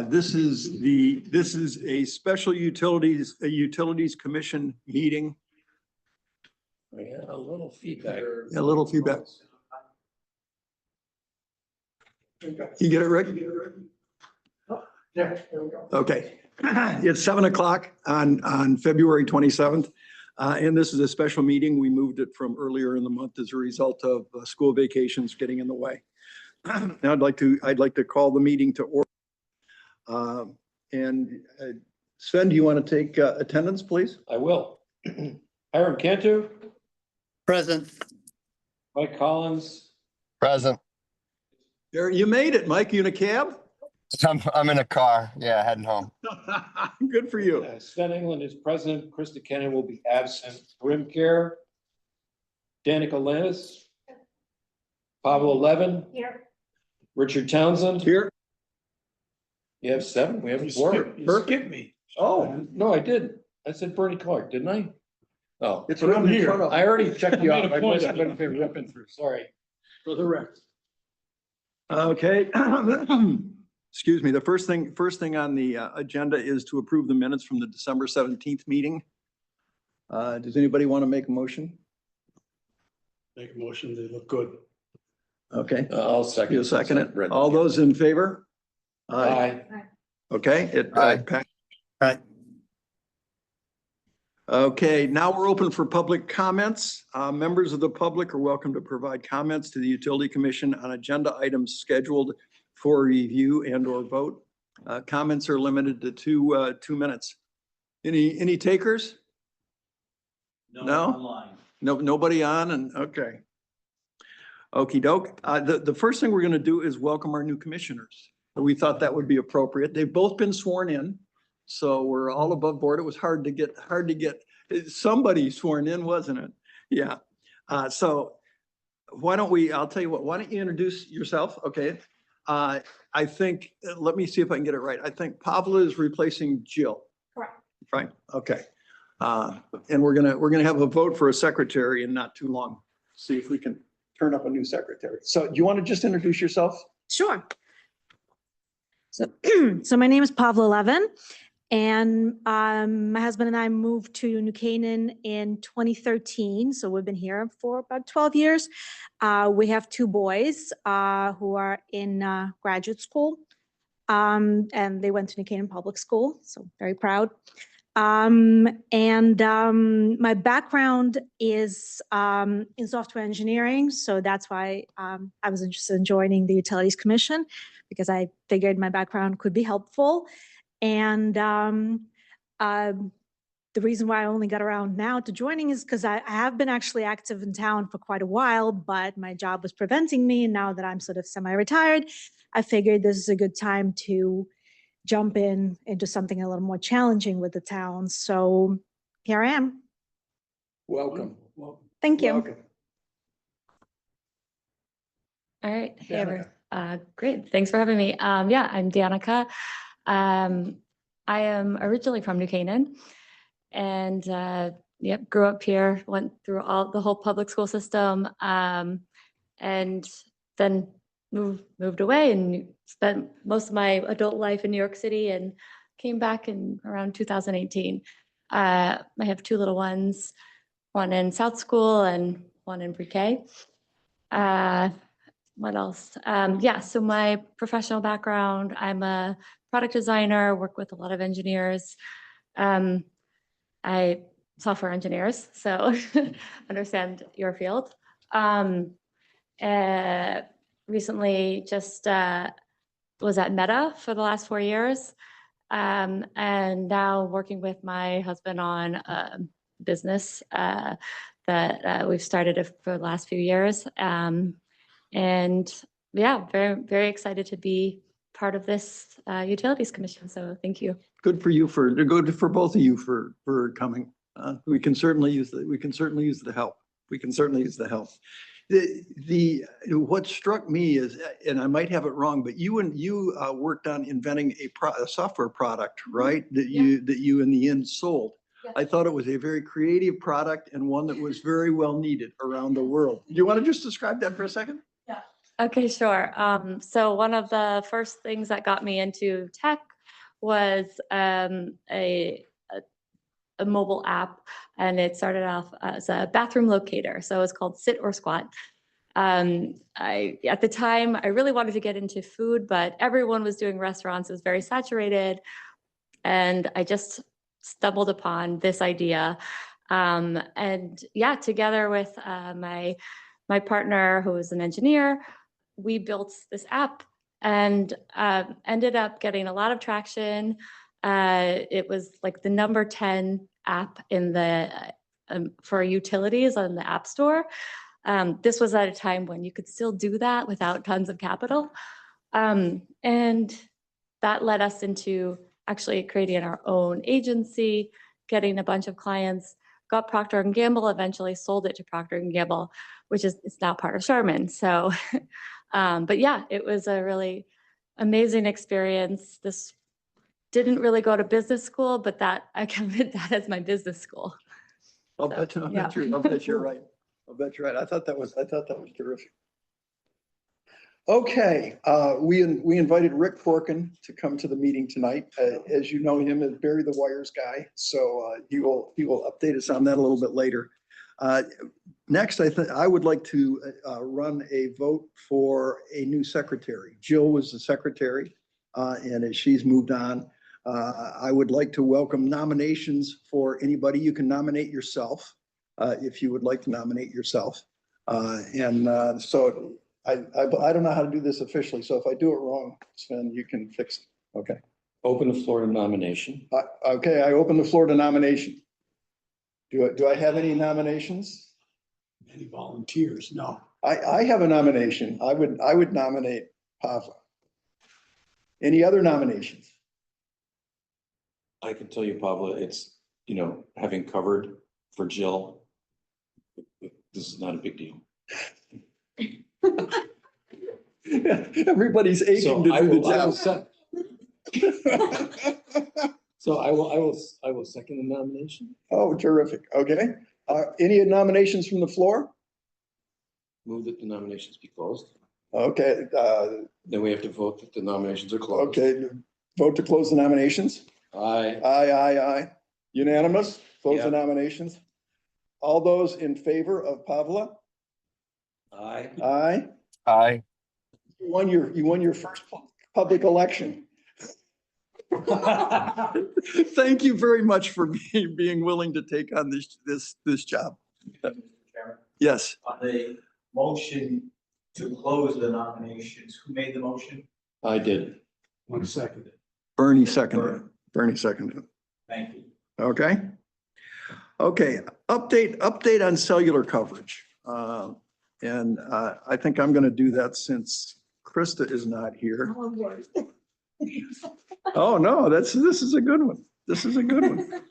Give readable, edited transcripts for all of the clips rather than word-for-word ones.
This is a special utilities commission meeting. Yeah, a little feedback. A little feedback. You get it, Rick? Yeah, there we go. Okay. It's 7 o'clock on February 27th. And this is a special meeting. We moved it from earlier in the month as a result of school vacations getting in the way. Now I'd like to call the meeting to order. Sven, do you want to take attendance, please? I will. Hiram Cantu, Present. Mike Collins, Present. There, you made it, Mike. You in a cab? I'm in a car. Yeah, heading home. Good for you. Sven England is present, Krista Kennan will be absent, Grim Care, Danica Lannis, Pablo Levin, Here. Richard Townsend. Here. You have 7, we have 4. You skipped me. Oh, no, I didn't. I said Bernie Clark, didn't I? Oh, It's right in front of. I already checked you I made out. a I point. must have been ripping through, sorry. For the record. Okay. Excuse me. The first thing on the agenda is to approve the minutes from the December 17th meeting. Does anybody want to make a motion? Make a motion, they look good. Okay. I'll second. You second it. All those in favor? Aye. Okay. It Aye. passed. Aye. Okay, now we're open for public comments. Members of the public are welcome to provide comments to the Utility Commission on agenda items scheduled for review and or vote. Comments are limited to 2 minutes. Any takers? No? Online. No, nobody on and okay. Okey doke. The first thing we're going to do is welcome our new commissioners. We thought that would be appropriate. They've both been sworn in. So we're all above board. It was hard to get somebody sworn in, wasn't it? Yeah. So why don't I'll tell you what, why don't you introduce yourself? Okay. I think, let me see if I can get it right. I think Pavla is replacing Jill. Correct. Right. Okay. And we're going to have a vote for a secretary in not too long. See if we can turn up a new secretary. So do you want to just introduce yourself? Sure. So my name is Pavla Levin, and my husband and I moved to New Canaan in 2013. So we've been here for about 12 years. We have 2 boys who are in graduate school, and they went to New Canaan Public School. So very proud. My background is in software engineering. So that's why I was interested in joining the Utilities Commission, because I figured my background could be helpful. And the reason why I only got around now to joining is because I have been actually active in town for quite a while, but my job was preventing me. And now that I'm sort of semi-retired, I figured this is a good time to jump into something a little more challenging with the town. So here I am. Welcome. Thank you. Welcome. All right. Hey, Danica. everyone. Great. Thanks for having me. Yeah, I'm Danica. I am originally from New Canaan and grew up here, went through the whole public school system, and then moved away and spent most of my adult life in New York City and came back in around 2018. I have 2 little ones, one in South School and one in pre-K. What else? So my professional background, I'm a product designer, work with a lot of engineers. Software engineers, so understand your field. Recently just was at Meta for the last 4 years, and now working with my husband on a business that we've started for the last few years. And yeah, very, very excited to be part of this Utilities Commission. So thank you. Good for you good for both of you for coming. We can certainly use the help. What struck me is, and I might have it wrong, but you worked on inventing a software product, right? That you in the end sold. Yes. I thought it was a very creative product and one that was very well needed around the world. Do you want to just describe that for a second? Yeah. Okay, sure. So one of the first things that got me into tech was a mobile app, and it started off as a bathroom locator. So it's called Sit or Squat. At the time, I really wanted to get into food, but everyone was doing restaurants. It was very saturated. And I just stumbled upon this idea. And yeah, together with my partner, who was an engineer, we built this app and ended up getting a lot of traction. It was like the number 10 app in the for utilities on the App Store. This was at a time when you could still do that without tons of capital. And that led us into actually creating our own agency, getting a bunch of clients, got Procter & Gamble, eventually sold it to Procter & Gamble, which is it's now part of Charmin. So, but yeah, it was a really amazing experience. This didn't really go to business school, but that I counted that as my business school. I'll So, bet you, yeah. I'll bet you're right. I'll bet you're right. I thought that was terrific. Okay, we invited Rick Corkin to come to the meeting tonight. As you know him as Bury the Wires guy, so he will update us on that a little bit later. Next, I would like to run a vote for a new secretary. Jill was the secretary, and as she's moved on, I would like to welcome nominations for anybody. You can nominate yourself if you would like to nominate yourself. So I don't know how to do this officially, so if I do it wrong, Sven, you can fix it. Okay. Open the floor to nomination. Okay, I open the floor to nomination. Do I have any nominations? Any volunteers? No. I have a nomination. I would nominate Pavla. Any other nominations? I can tell you, Pavla, it's, having covered for Jill, this is not a big deal. Everybody's aching to So I do the will, I will job. sec- so I will second the nomination. Oh, terrific. Okay. Any nominations from the floor? Move that the nominations be closed. Okay, Then we have to vote that the nominations are closed. okay. Vote to close the nominations. Aye. Aye. Unanimous. Close the Yeah. nominations. All those in favor of Pavla? Aye. Aye. Aye. You won your first public election. Thank you very much for being willing to take on this job. Chairman, Yes, on the motion to close the nominations, who made the motion? I did. 1 second. Bernie seconded. Bernie seconded. Thank you. Okay. Okay, update on cellular coverage. And I think I'm gonna do that since Krista is not here. Oh, no, this is a good one. This is a good one.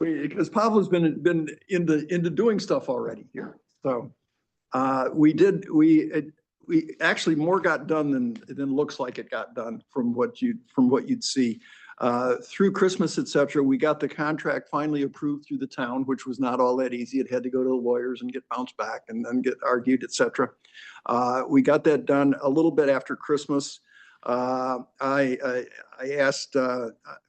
Because Pavlo's been into doing stuff already here. So we actually more got done than looks like it got done from what you'd see. Through Christmas, et cetera, we got the contract finally approved through the town, which was not all that easy. It had to go to the lawyers and get bounced back and then get argued, et cetera. We got that done a little bit after Christmas. I asked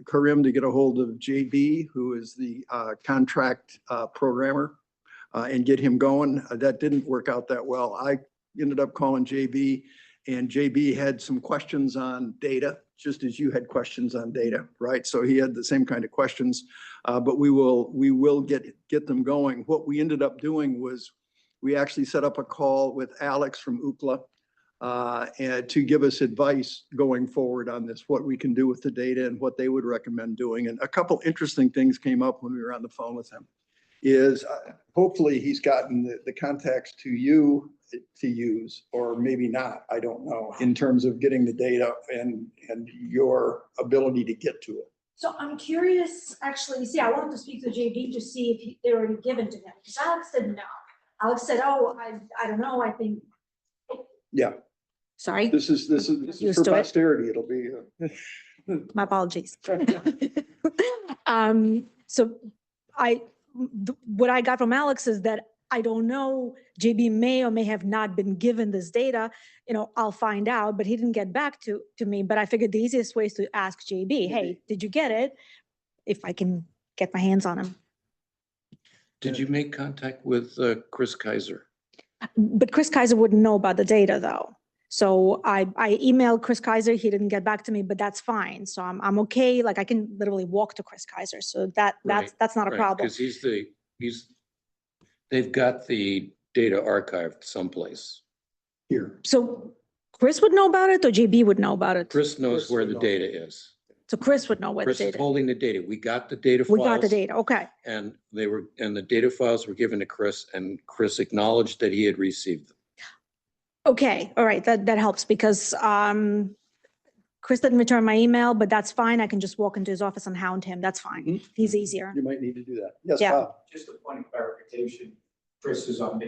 Karim to get a hold of JB, who is the contract programmer, and get him going. That didn't work out that well. I ended up calling JB, and JB had some questions on data, just as you had questions on data, right? So he had the same kind of questions, but we will get them going. What we ended up doing was we actually set up a call with Alex from Ookla and to give us advice going forward on this, what we can do with the data and what they would recommend doing. And a couple interesting things came up when we were on the phone with him. Is hopefully he's gotten the contacts to you to use, or maybe not, I don't know, in terms of getting the data and your ability to get to it. So I'm curious, actually, I wanted to speak to JB to see if they were already given to him, because Alex said no. Alex said, oh, I don't know, I think. Yeah, Sorry, this is Used for to it. posterity. It'll be. my apologies. So what I got from Alex is that I don't know, JB may or may have not been given this data, I'll find out, but he didn't get back to me. But I figured the easiest way is to ask JB, hey, did you get it? If I can get my hands on him. Did you make contact with Chris Kaiser? But Chris Kaiser wouldn't know about the data though. So I emailed Chris Kaiser, he didn't get back to me, but that's fine. So I'm okay, like I can literally walk to Chris Kaiser, so that's not a problem. Because they've got the data archived someplace. Here. So Chris would know about it or JB would know about it? Chris knows Chris where would the know. data is. So Chris would know where the Chris is data. holding the data. We got the data We got the files, data, okay. and the data files were given to Chris, and Chris acknowledged that he had received them. Okay, all right, that helps because Chris didn't return my email, but that's fine. I can just walk into his office and hound him. That's fine. Mhm. He's easier. You might need to do that. Yes, Yeah. Bob? Just a point of clarification, Chris was on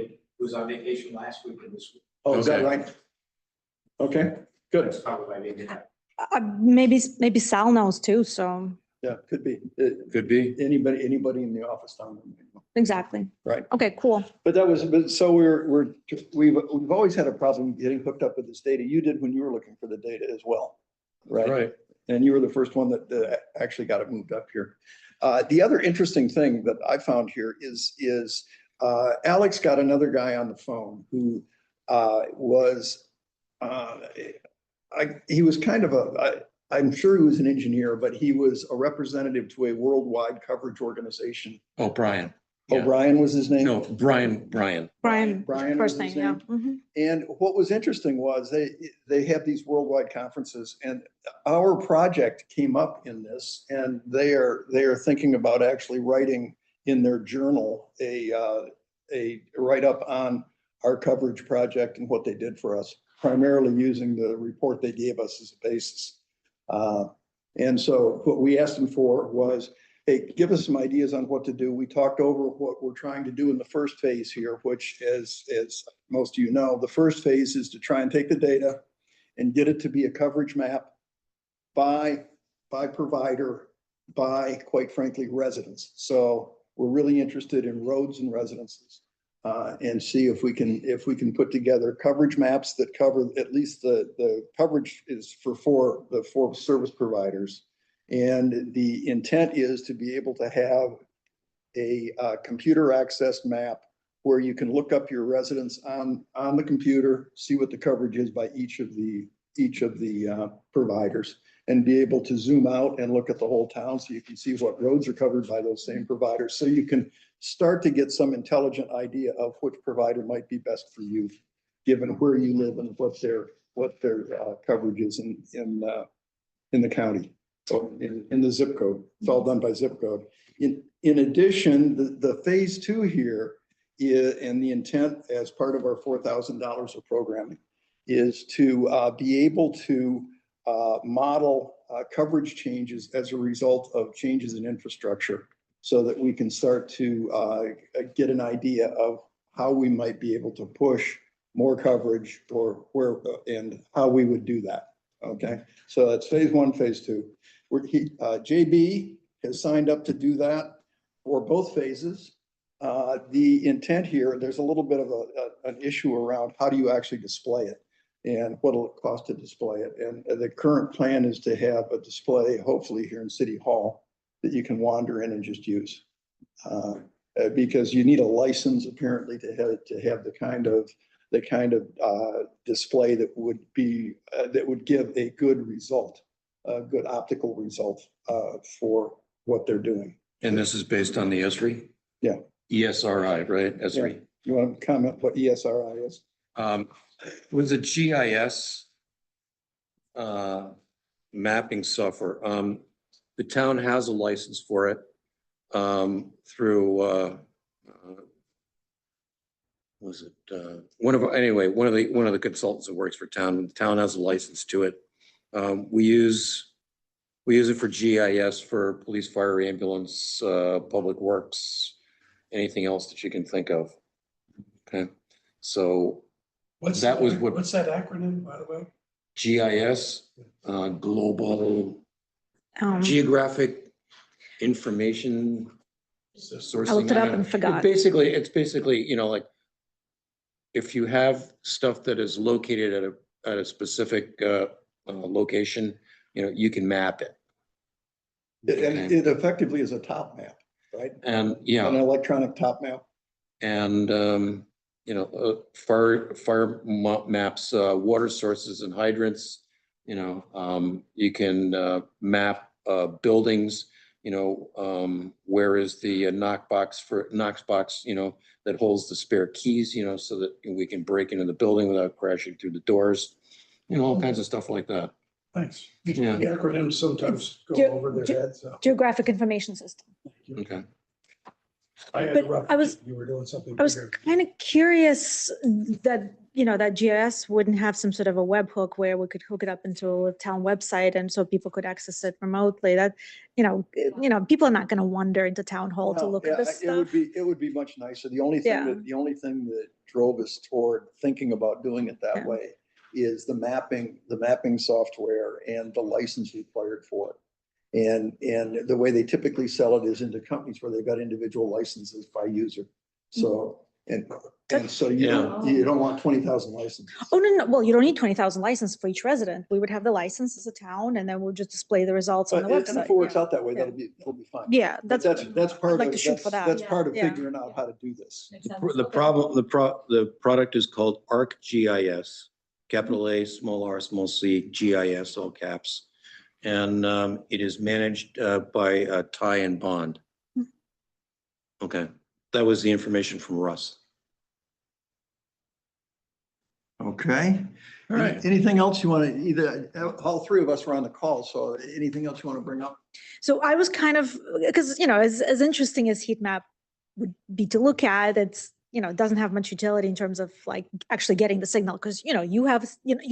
vacation last week and this week. Oh, is that Okay. right? Okay, good. That's probably why they did that. Maybe Sal knows too, so, Yeah, could be. Could be. Anybody in the office down there. exactly. Right. Okay, cool. But so we've always had a problem getting hooked up with this data. You did when you were looking for the data as well. Right? Right. And you were the first one that actually got it moved up here. The other interesting thing that I found here is Alex got another guy on the phone who was he was kind of I'm sure he was an engineer, but he was a representative to a worldwide coverage organization. Oh, Brian. Yeah. O'Brien was his name? No, Brian. Brian, Brian was first his name, yeah. name? Mhm. And what was interesting was they have these worldwide conferences, and our project came up in this, and they are thinking about actually writing in their journal a write-up on our coverage project and what they did for us, primarily using the report they gave us as a basis. And so what we asked them for was, hey, give us some ideas on what to do. We talked over what we're trying to do in the first phase here, which as most of you know, the first phase is to try and take the data and get it to be a coverage map by provider, by, quite frankly, residents. So we're really interested in roads and residences. And see if we can put together coverage maps that cover at least the coverage is for the four service providers. And the intent is to be able to have a computer access map where you can look up your residents on the computer, see what the coverage is by each of the providers, and be able to zoom out and look at the whole town so you can see what roads are covered by those same providers. So you can start to get some intelligent idea of which provider might be best for you, given where you live and what their coverage is in the county, or in the zip code. It's all done by zip code. In addition, the phase 2 here is, and the intent as part of our $4,000 of programming is to be able to model coverage changes as a result of changes in infrastructure, so that we can start to get an idea of how we might be able to push more coverage, or where and how we would do that. Okay, so that's phase 1, phase 2. JB has signed up to do that for both phases. The intent here, there's a little bit of an issue around how do you actually display it and what will it cost to display it. And the current plan is to have a display, hopefully here in City Hall, that you can wander in and just use. Because you need a license apparently to have the kind of display that would give a good result, a good optical result for what they're doing. And this is based on the ESRI? Yeah. ESRI, right? ESRI. You want to comment what ESRI is? Was a GIS mapping software. The town has a license for it through was it one of the consultants that works for town. The town has a license to it. We use it for GIS for police, fire, ambulance, public works, anything else that you can think of. Okay, so What's that was what what's that acronym, by the way? GIS, global Um, geographic information sourcing. I looked it up don't and know. forgot. It's basically, you know, like if you have stuff that is located at a specific location, you know, you can map it. And Okay. it effectively is a top map, right? And An yeah, electronic top map. and you know, fire maps, water sources and hydrants. You know, you can map buildings. You know, where is the Knox box, you know, that holds the spare keys, you know, so that we can break into the building without crashing through the doors. You know, all kinds of stuff like that. Thanks. Yeah. The acronyms sometimes go Ge- over their ge- heads, so. Geographic Information System. Okay. I But interrupted I was- you. You were doing something I was bigger. kind of curious that, you know, that GIS wouldn't have some sort of a webhook where we could hook it up into a town website and so people could access it remotely. That, you know, people are not going to wander into town hall to No, look yeah, at this It would stuff. be, it would be much nicer. The only Yeah. thing that drove us toward thinking about doing it that Yeah. way is the mapping software and the license required for it. And the way they typically sell it is into companies where they've got individual licenses by user. So, and so you don't want 20,000 licenses. Oh, no. Well, you don't need 20,000 licenses for each resident. We would have the license as a town and then we'll just display the results on the But and website. if it works Yeah. out that way, Yeah. that'll be fine. Yeah, But that's part I'd like of, to shoot for that. that's part of Yeah. figuring out how to do this. Makes sense. The Okay. problem, the product is called ArcGIS, capital A, small r, small c, GIS, all caps. And it is managed by Ty and Bond. Okay, that was the information from Russ. Okay. All right. Anything else you want to, either, all three of us were on the call, so anything else you want to bring up? So I was kind of, because, you know, as interesting as heat map would be to look at, it's, you know, it doesn't have much utility in terms of like actually getting the signal. Because, you know, you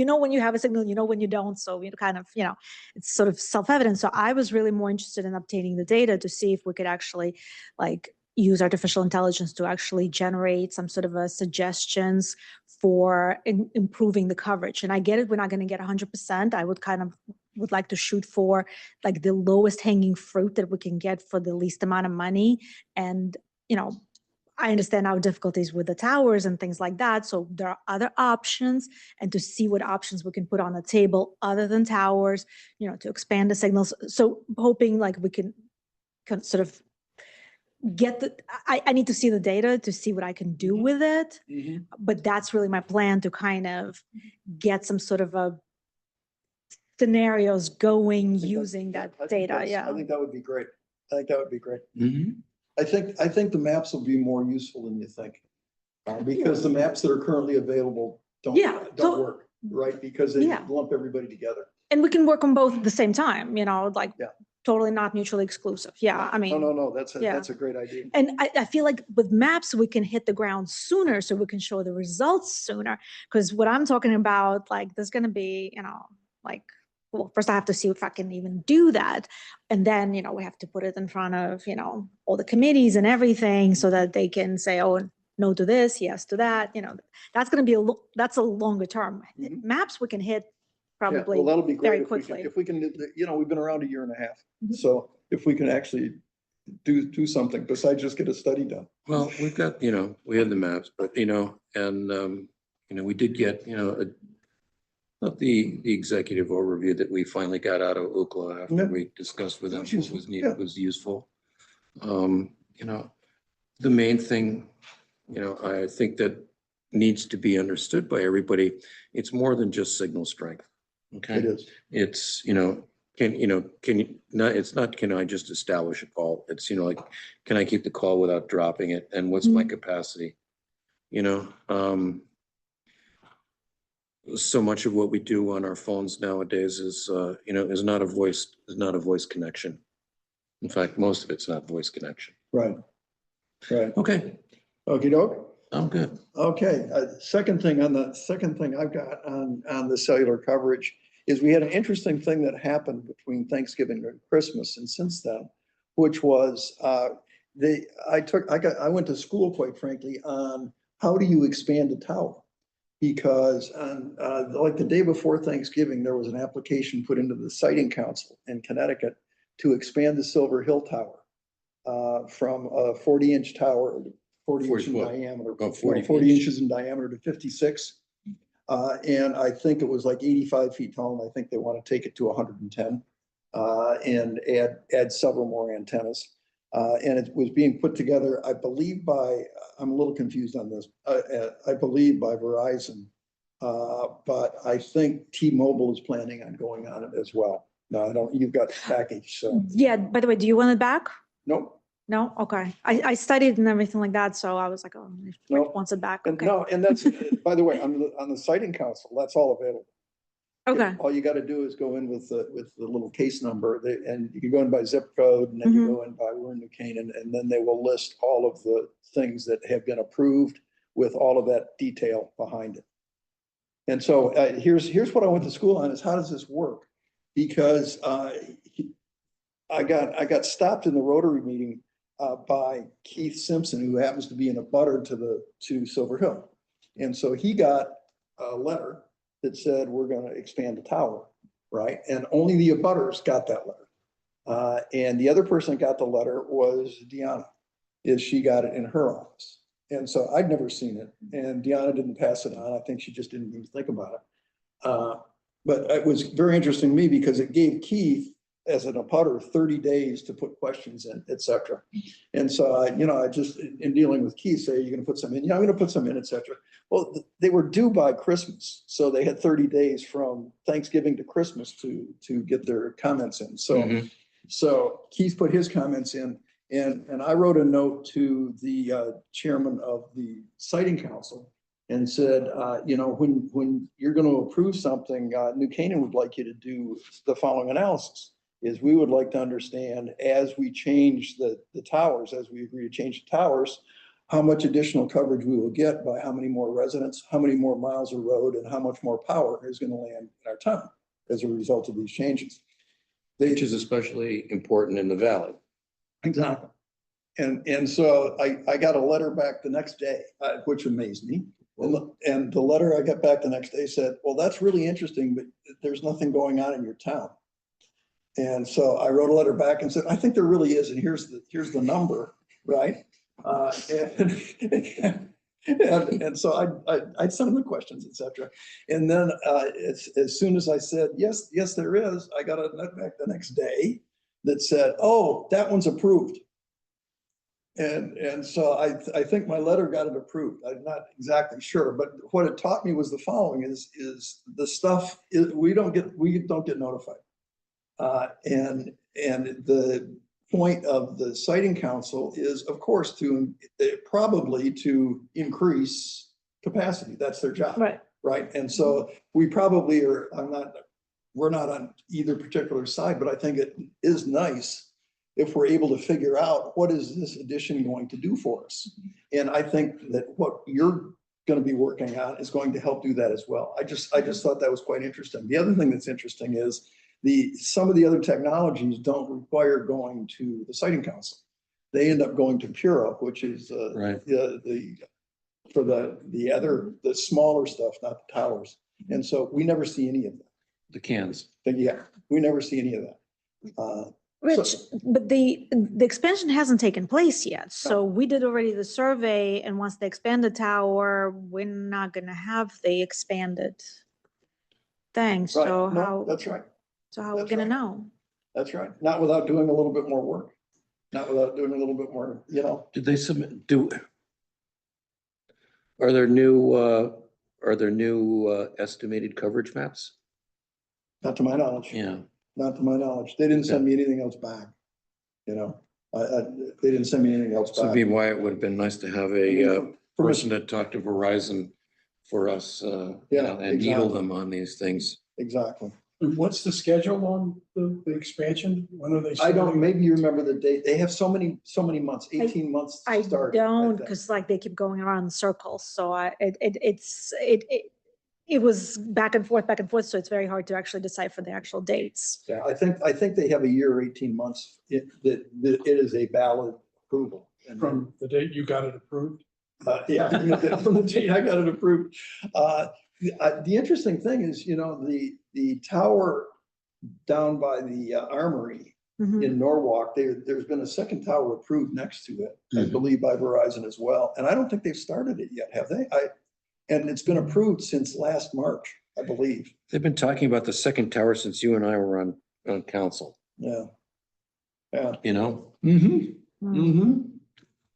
know, when you have a signal, you know, when you don't. So you kind of, you know, it's sort of self-evident. So I was really more interested in obtaining the data to see if we could actually like use artificial intelligence to actually generate some sort of a suggestions for improving the coverage. And I get it, we're not going to get 100%. I would like to shoot for like the lowest hanging fruit that we can get for the least amount of money. And, you know, I understand our difficulties with the towers and things like that. So there are other options, and to see what options we can put on the table other than towers, you know, to expand the signals. So hoping like we can sort of get I need to see the data to see what I can do with it. But that's really my plan, to kind of get some sort of a scenarios going using that data. Yeah. I think that would be great. I think that would be great. Mhm. I think the maps will be more useful than you think. Because the maps that are currently available Yeah, don't so- work, right? Because they Yeah. lump everybody together. And we can work on both at the same time, you know, like Yeah. totally not mutually exclusive. Yeah, I mean. No, that's yeah. that's a great idea. And I feel like with maps, we can hit the ground sooner so we can show the results sooner. Because what I'm talking about, like, there's going to be, you know, like, well, first I have to see if I can even do that. And then, you know, we have to put it in front of, you know, all the committees and everything so that they can say, oh, no to this, yes to that. You know, that's going to be that's a longer term. Mhm. Maps we can hit Yeah, probably well, that'll be very great quickly. if we can, you know, we've been around a year and a half. Mhm. So if we can actually do something besides just get a study done. Well, we've got, you know, we had the maps, but, you know, and, you know, we did get, you know, not the executive overview that we finally got out of Ookla Yeah. after we discussed with them That's what useful, was needed, yeah. was useful. You know, the main thing, you know, I think that needs to be understood by everybody, it's more than just signal strength. Okay. It is. It's, you know, can you not, it's not, can I just establish a call? It's, you know, like, can I keep the call without dropping it? And what's my capacity? You know, so much of what we do on our phones nowadays is, you know, is not a voice connection. In fact, most of it's not voice connection. Right. Right. Okay, Okey doke. I'm good. Okay, second thing I've got on the cellular coverage is we had an interesting thing that happened between Thanksgiving and Christmas, and since then, which was I went to school, quite frankly, on how do you expand a tower? Because on like the day before Thanksgiving, there was an application put into the Siting Council in Connecticut to expand the Silver Hill Tower. from a 40-inch tower, 40 inch 40 in foot. diameter. Oh, 40 40 inch. inches in diameter to 56. And I think it was like 85 feet tall, and I think they want to take it to 110 and add several more antennas. And it was being put together, I believe by, I'm a little confused on this, I believe by Verizon. But I think T-Mobile is planning on going on it as well. No, I don't, you've got the package, so, Yeah, by the way, do you want it back? nope. No? Okay. I studied and everything like that, so I was like, oh, if Rich No. wants it back. And Okay. no, and that's, by the way, on the siting council, that's all available. Okay. All you gotta do is go in with the little case number, and you can go in by zip code, and then you Mhm. go in by we're in New Canaan, and then they will list all of the things that have been approved with all of that detail behind it. And so, here's what I went to school on, is how does this work? Because, I got stopped in the Rotary meeting, by Keith Simpson, who happens to be in a butter to Silver Hill. And so he got a letter that said, we're gonna expand the tower, right? And only the abutters got that letter. And the other person that got the letter was Deanna, she got it in her office. And so I'd never seen it, and Deanna didn't pass it on. I think she just didn't even think about it. But it was very interesting to me because it gave Keith, as an abutter, 30 days to put questions in, et cetera. And so I just, in dealing with Keith, say, you're gonna put some in, yeah, I'm gonna put some in, et cetera. Well, they were due by Christmas, so they had 30 days from Thanksgiving to Christmas to get their comments in. So Keith put his comments in, and I wrote a note to the chairman of the siting council and said, when you're going to approve something, New Canaan would like you to do the following analysis. Is we would like to understand, as we change the towers, as we agree to change the towers, how much additional coverage we will get by how many more residents, how many more miles of road, and how much more power is going to land in our town as a result of these changes. Which is especially important in the valley. Exactly. And so I got a letter back the next day, which amazed me. And the letter I got back the next day said, well, that's really interesting, but there's nothing going on in your town. And so I wrote a letter back and said, I think there really is, and here's the number, right? And so I sent them the questions, et cetera. And then as soon as I said, yes, there is, I got a note back the next day that said, oh, that one's approved. And so I think my letter got it approved. I'm not exactly sure, but what it taught me was the following: is the stuff we don't get notified. And the point of the siting council is, of course, probably to increase capacity. That's their job. Right. Right. And so we probably we're not on either particular side, but I think it is nice if we're able to figure out what is this addition going to do for us. And I think that what you're going to be working on is going to help do that as well. I just thought that was quite interesting. The other thing that's interesting is some of the other technologies don't require going to the siting council. They end up going to Pura, which is Right. for the smaller stuff, not the towers. And so we never see any of that. The cans. But yeah, we never see any of that. Rich, but the expansion hasn't taken place yet. So we did already the survey, and once they expand the tower, we're not gonna have the expanded thing. Right, So no, how, that's right. so how are we that's gonna right. know? That's right. Not without doing a little bit more work. Not without doing a little bit more, Did they submit, are there new estimated coverage maps? not to my knowledge. Yeah. Not to my knowledge. They didn't send me anything else back. They didn't send me anything else So back. be why it would have been nice to have a person that talked to Verizon for us, Yeah, and needle exactly. them on these things. Exactly. And what's the schedule on the expansion? When are they? I don't, starting? maybe you remember the date. They have so many months, 18 months I to start. don't, think. because like they keep going around in circles. So it was back and forth, so it's very hard to actually decipher the actual dates. Yeah, I think they have a year or 18 months that it is a valid approval. And then- From the date you got it approved? Yeah, from the date I got it approved. The interesting thing is, the tower down by the armory Mhm. in Norwalk, there's been a second tower approved next to it, I Mhm. believe by Verizon as well. And I don't think they've started it yet, have they? And it's been approved since last March, I believe. They've been talking about the second tower since you and I were on council, Yeah. Yeah. you know? Mm-hmm. Mm. Mm-hmm.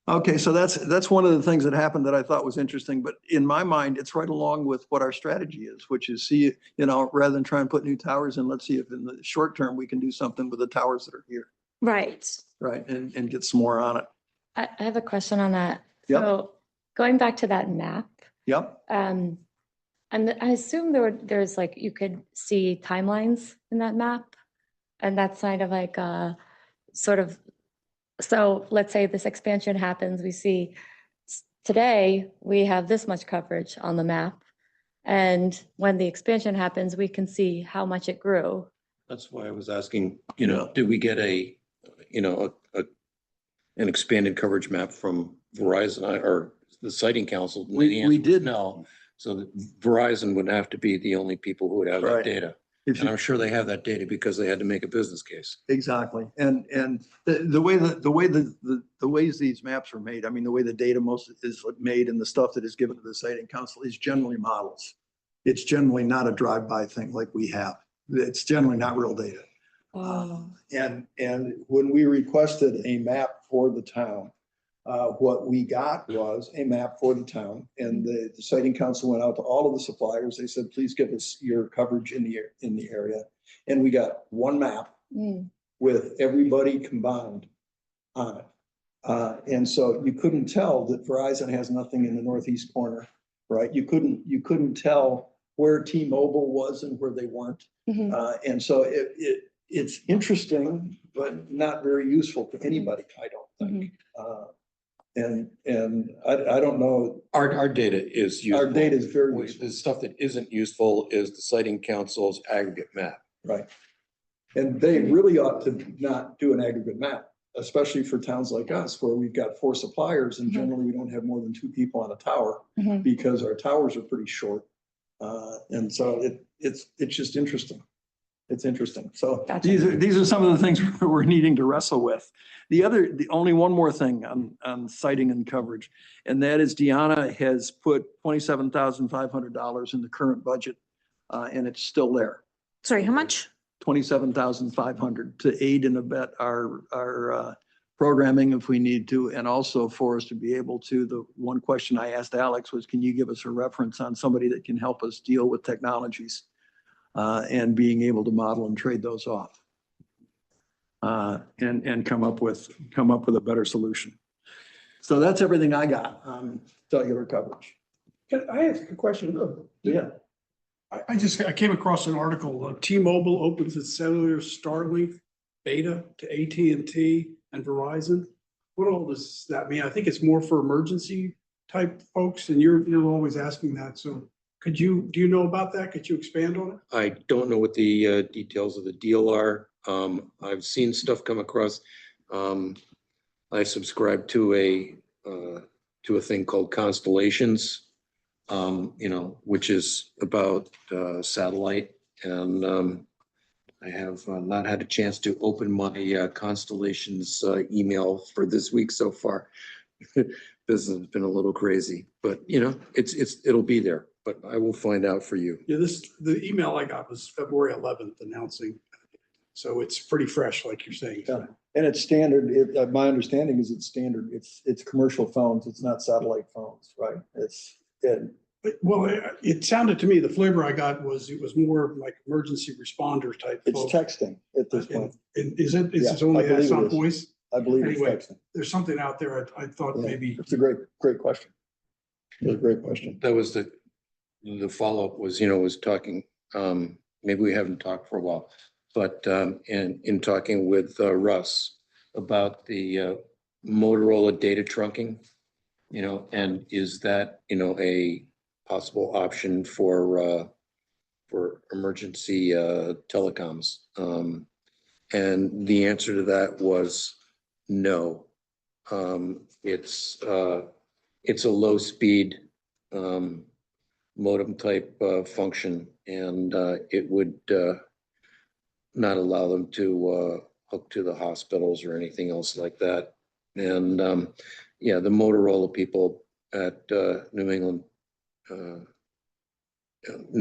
Okay, so that's one of the things that happened that I thought was interesting, but in my mind, it's right along with what our strategy is, which is see, rather than try and put new towers in, let's see if in the short term, we can do something with the towers that are here, Right. right? And get some more on it. I have a question on that. Yep. So going back to that map, Yep, and I assume there's like, you could see timelines in that map. And that's kind of like sort of, so let's say this expansion happens, we see today we have this much coverage on the map. And when the expansion happens, we can see how much it grew. That's why I was asking, Yeah. did we get an expanded coverage map from Verizon or the siting council? And the We answer was did. No, so that Verizon would have to be the only people who would have that Right. data. if And you, I'm sure they have that data because they had to make a business case. exactly. And the ways these maps are made, I mean, the way the data most is made and the stuff that is given to the siting council is generally models. It's generally not a drive-by thing like we have. It's generally not real data. And when we requested a map for the town, what we got was a map for the town, and the siting council went out to all of the suppliers. They said, please give us your coverage in the area. And we got one map Mm. with everybody combined on it. And so you couldn't tell that Verizon has nothing in the northeast corner, right? You couldn't tell where T-Mobile was and where they weren't. Mhm. And so it's interesting, but not very useful to anybody, I don't think. And I don't know, Our data is useful. our data is very useful, The stuff that isn't useful is the siting council's aggregate map. right? And they really ought to not do an aggregate map, especially for towns like us, where we've got 4 suppliers and Mhm. generally we don't have more than 2 people on a tower Mhm. because our towers are pretty short. And so it's just interesting. It's interesting. So Gotcha. these are some of the things we're needing to wrestle with. The only one more thing on siting and coverage, and that is Deanna has put $27,500 in the current budget, and it's still there. Sorry, how much? 27,500 to aid and abet our programming if we need to, and also for us to be able to, the one question I asked Alex was, can you give us a reference on somebody that can help us deal with technologies and being able to model and trade those off and come up with a better solution. So that's everything I got on cellular coverage. Can I ask a question? Yeah. I came across an article, T-Mobile opens its cellular Starlink beta to AT&T and Verizon. What all does that mean? I think it's more for emergency type folks, and you're always asking that. So do you know about that? Could you expand on it? I don't know what the details of the deal are. I've seen stuff come across. I subscribe to a thing called Constellations, which is about satellite. And I have not had a chance to open my Constellations email for this week so far. Business has been a little crazy, but it'll be there. But I will find out for you. Yeah, the email I got was February 11th announcing. So it's pretty fresh, like you're saying. Yeah. And it's standard. My understanding is it's standard. It's commercial phones. It's not satellite phones, right? Well, it sounded to me, the flavor I got was, it was more like emergency responder type. It's folks. texting at this point. And is it Yeah, only I believe has it on is. voice? I believe it's Anyway, texting. There's something out there. I thought Yeah, maybe. it's a great question. It's a great question. That was the follow-up was talking, maybe we haven't talked for a while, but in talking with Russ about the Motorola data trunking, and is that, a possible option for emergency telecoms? And the answer to that was no. It's a low speed modem type function, and it would not allow them to hooked to the hospitals or anything else like that. And, yeah, the Motorola people at, New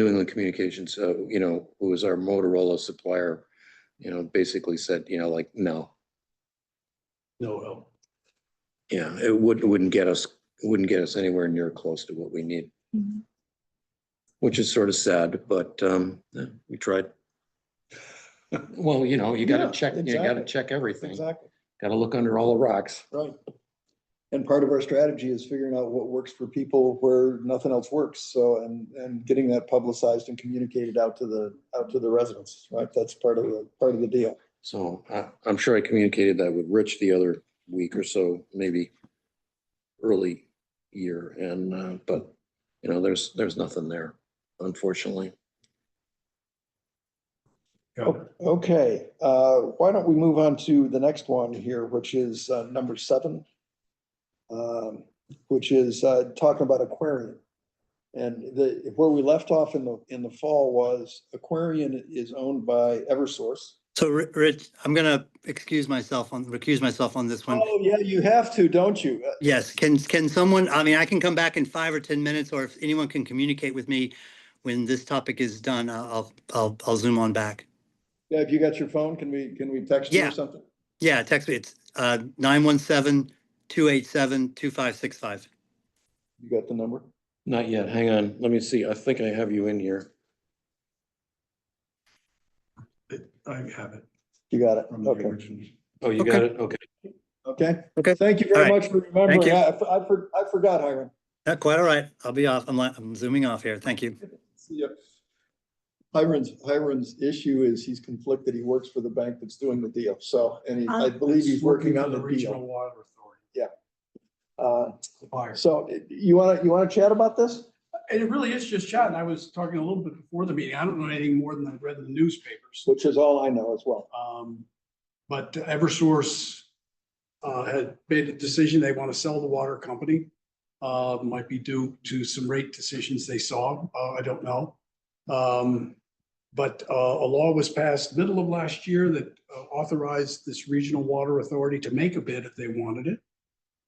England Communications, you know, who was our Motorola supplier, you know, basically said, you know, like, no, No help. yeah, it wouldn't get us anywhere near close to what we need, Mhm. which is sort of sad, but, yeah, we tried. Well, you know, you Yeah, gotta check, you gotta exactly. check everything. Exactly, Gotta look under all the rocks. right. And part of our strategy is figuring out what works for people where nothing else works. So, and getting that publicized and communicated out to the residents, right? That's part of the deal. So I'm sure I communicated that with Rich the other week or so, maybe early year, and, but, you know, there's nothing there, unfortunately. Okay, why don't we move on to the next one here, which is number 7. Which is talking about Aquarian. And where we left off in the fall was Aquarian is owned by Eversource. So Rich, I'm gonna recuse myself on this one. Oh, yeah, you have to, don't you? Yes, can someone, I mean, I can come back in 5 or 10 minutes, or if anyone can communicate with me when this topic is done, I'll zoom on back. Yeah, if you got your phone, can we text you or Yeah. something? Yeah, text me. It's 917-287-2565. You got the number? Not yet, hang on, let me see, I think I have you in here. I have it. You got it, From the okay. original. Oh, you got it, okay. Okay, Okay, thank you very All right. much for remembering. Thank you. I forgot, Hiram. quite all right. I'll be off. I'm zooming off here. Thank you. See ya. Hiram's issue is he's conflicted. He works for the bank that's doing the deal. So, and I believe he's working on for the Regional deal. Water Authority. Uh, Buyer. So you wanna chat about this? And it really is just chat. And I was talking a little bit before the meeting. I don't know anything more than I've read in the newspapers. Which is all I know as well. But Eversource had made a decision. They want to sell the water company. Might be due to some rate decisions they saw. I don't know. But a law was passed middle of last year that authorized this regional water authority to make a bid if they wanted it.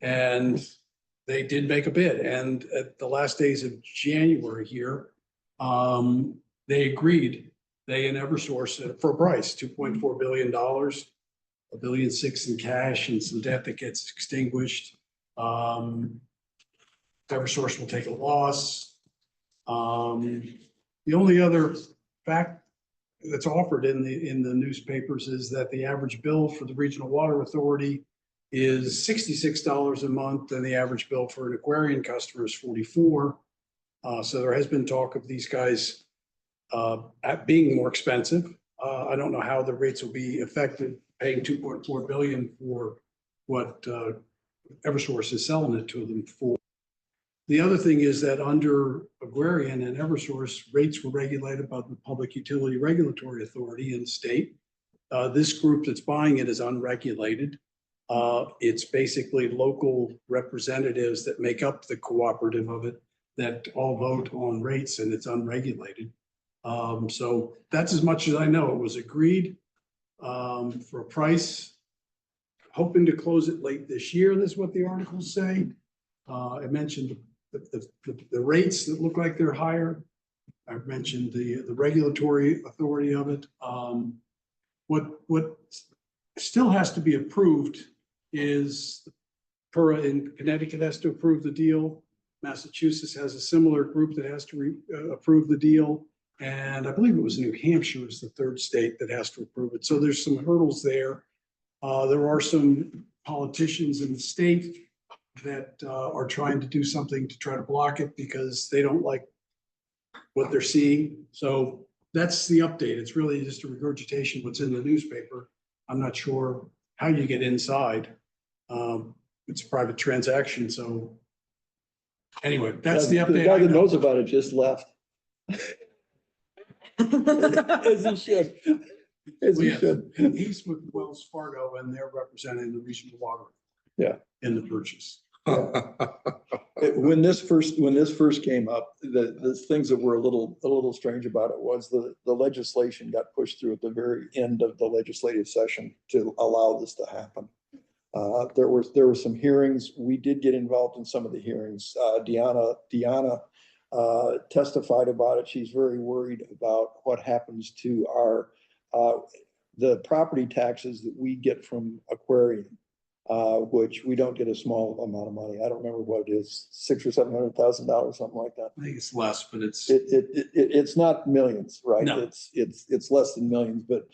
And they did make a bid. And at the last days of January here, they agreed, they and Eversource, for a price, $2.4 billion, $1.6 billion in cash and some debt that gets extinguished. Eversource will take a loss. The only other fact that's offered in the newspapers is that the average bill for the Regional Water Authority is $66 a month, and the average bill for an Aquarian customer is $44. So there has been talk of these guys at being more expensive. I don't know how the rates will be affected, paying $2.4 billion for what Eversource is selling it to them for. The other thing is that under Aquarian and Eversource, rates were regulated by the Public Utility Regulatory Authority in the state. This group that's buying it is unregulated. It's basically local representatives that make up the cooperative of it that all vote on rates, and it's unregulated. So that's as much as I know. It was agreed for a price, hoping to close it late this year. This is what the articles say. I mentioned the rates that look like they're higher. I've mentioned the regulatory authority of it. What still has to be approved is PURA in Connecticut has to approve the deal. Massachusetts has a similar group that has to approve the deal. And I believe it was New Hampshire is the third state that has to approve it. So there's some hurdles there. There are some politicians in the state that are trying to do something to try to block it because they don't like what they're seeing. So that's the update. It's really just a regurgitation of what's in the newspaper. I'm not sure how you get inside. It's a private transaction. So anyway, that's the update. The guy that knows about it just left. As he should. As he should. He's with Wells Fargo and they're representing the regional water. Yeah. In the purchase. When this first came up, the things that were a little strange about it was the legislation got pushed through at the very end of the legislative session to allow this to happen. There were some hearings. We did get involved in some of the hearings. Deanna testified about it. She's very worried about what happens to our, the property taxes that we get from Aquarium, which we don't get a small amount of money. I don't remember what it is, $600,000 or $700,000, something like that. I think it's less, but it's, It's not millions, right? No. It's less than millions, but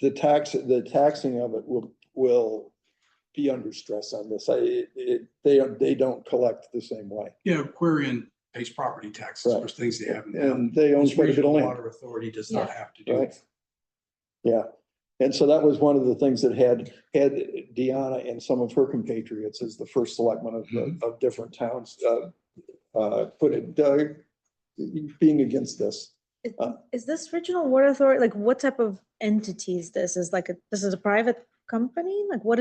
the taxing of it will be under stress on this. They don't collect the same way. yeah, Aquarian pays property taxes Right. for things they haven't. And they own This quite a bit of regional land. water authority does not have to do Right. it. Yeah. And so that was one of the things that had Deanna and some of her compatriots as the first selectmen of different towns, being against this. Is this regional water authority, like what type of entity is this? This is a private company? Like what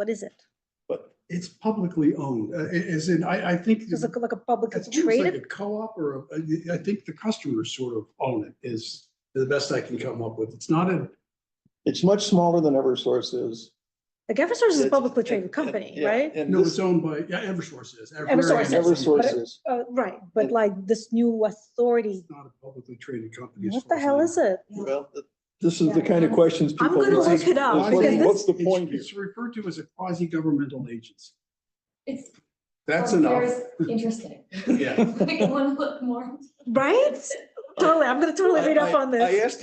is it? But It's publicly owned, as in, I think. Is it like a publicly It's almost like a traded? co-op or, I think the customers sort of own it is the best I can come up with. It's not a, it's much smaller than Eversource is. Like Eversource is a It's- publicly and- traded and- company, yeah, right? And no, this, it's owned by, yeah, Eversource is. Eversource is. Eversource But it- is. Right, but like this new authority, It's not a publicly traded company. as what far the as hell I is know. it? Well, this is the kind of questions I'm people. gonna it's- look it up, it's because What's the It's- point here? It's referred to as a quasi-governmental agency. It's That's very enough. interesting. Yeah. I want to look more. Right? Totally, I'm gonna totally read up on I this. asked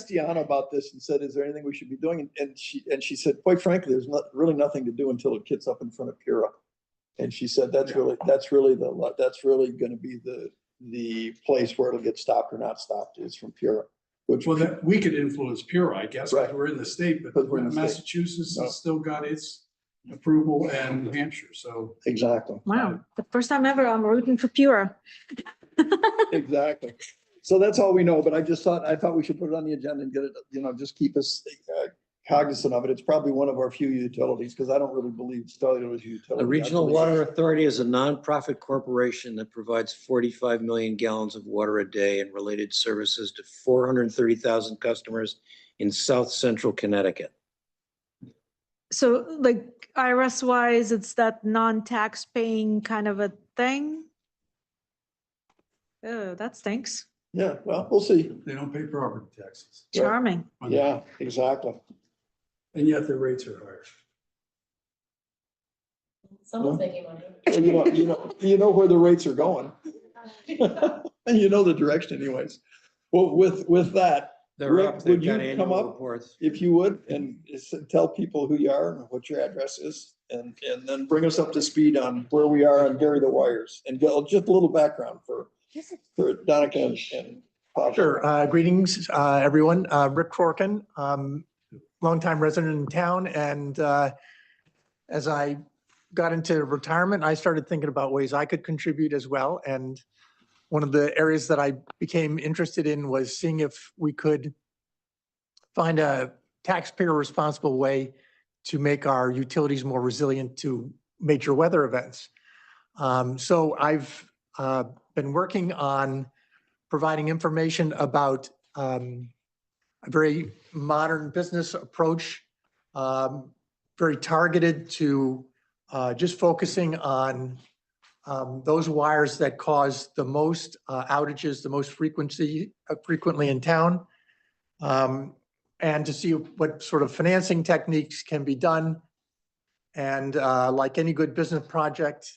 Deanna about this and said, is there anything we should be doing? And she said, quite frankly, there's really nothing to do until it gets up in front of Pura. And she said, that's really gonna be the place where it'll get stopped or not stopped is from Pura. Which, Well, that, we could influence Pura, I guess, because Right. we're in the state, but Because we're in the state. Massachusetts No. has still got its approval and New Hampshire, so. exactly. Wow, the first time ever I'm rooting for Pura. Exactly. So that's all we know, but I thought we should put it on the agenda and get it, just keep us cognizant of it. It's probably one of our few utilities, because I don't really believe cellular is a utility. The I Regional believe- Water Authority is a nonprofit corporation that provides 45 million gallons of water a day and related services to 430,000 customers in south central Connecticut. So like IRS wise, it's that non-tax paying kind of a thing? Oh, that stinks. Yeah, well, we'll see. They don't pay property taxes. Right. Charming. Yeah, exactly. And yet their rates are higher. Someone's making money. Well, you know where the rates are going. And you know the direction anyways. Well, with that, They're Rick, up, they've would got you come annual up? reports. if you would, and tell people who you are and what your address is, and then bring us up to speed on where we are on Bury the Wires, and just a little background for Donica and Pablo. Sure. Greetings, everyone. Rick Corkin, longtime resident in town. And as I got into retirement, I started thinking about ways I could contribute as well. And one of the areas that I became interested in was seeing if we could find a taxpayer responsible way to make our utilities more resilient to major weather events. So I've been working on providing information about a very modern business approach, very targeted to just focusing on those wires that cause the most outages, the most frequently in town, and to see what sort of financing techniques can be done. And like any good business project,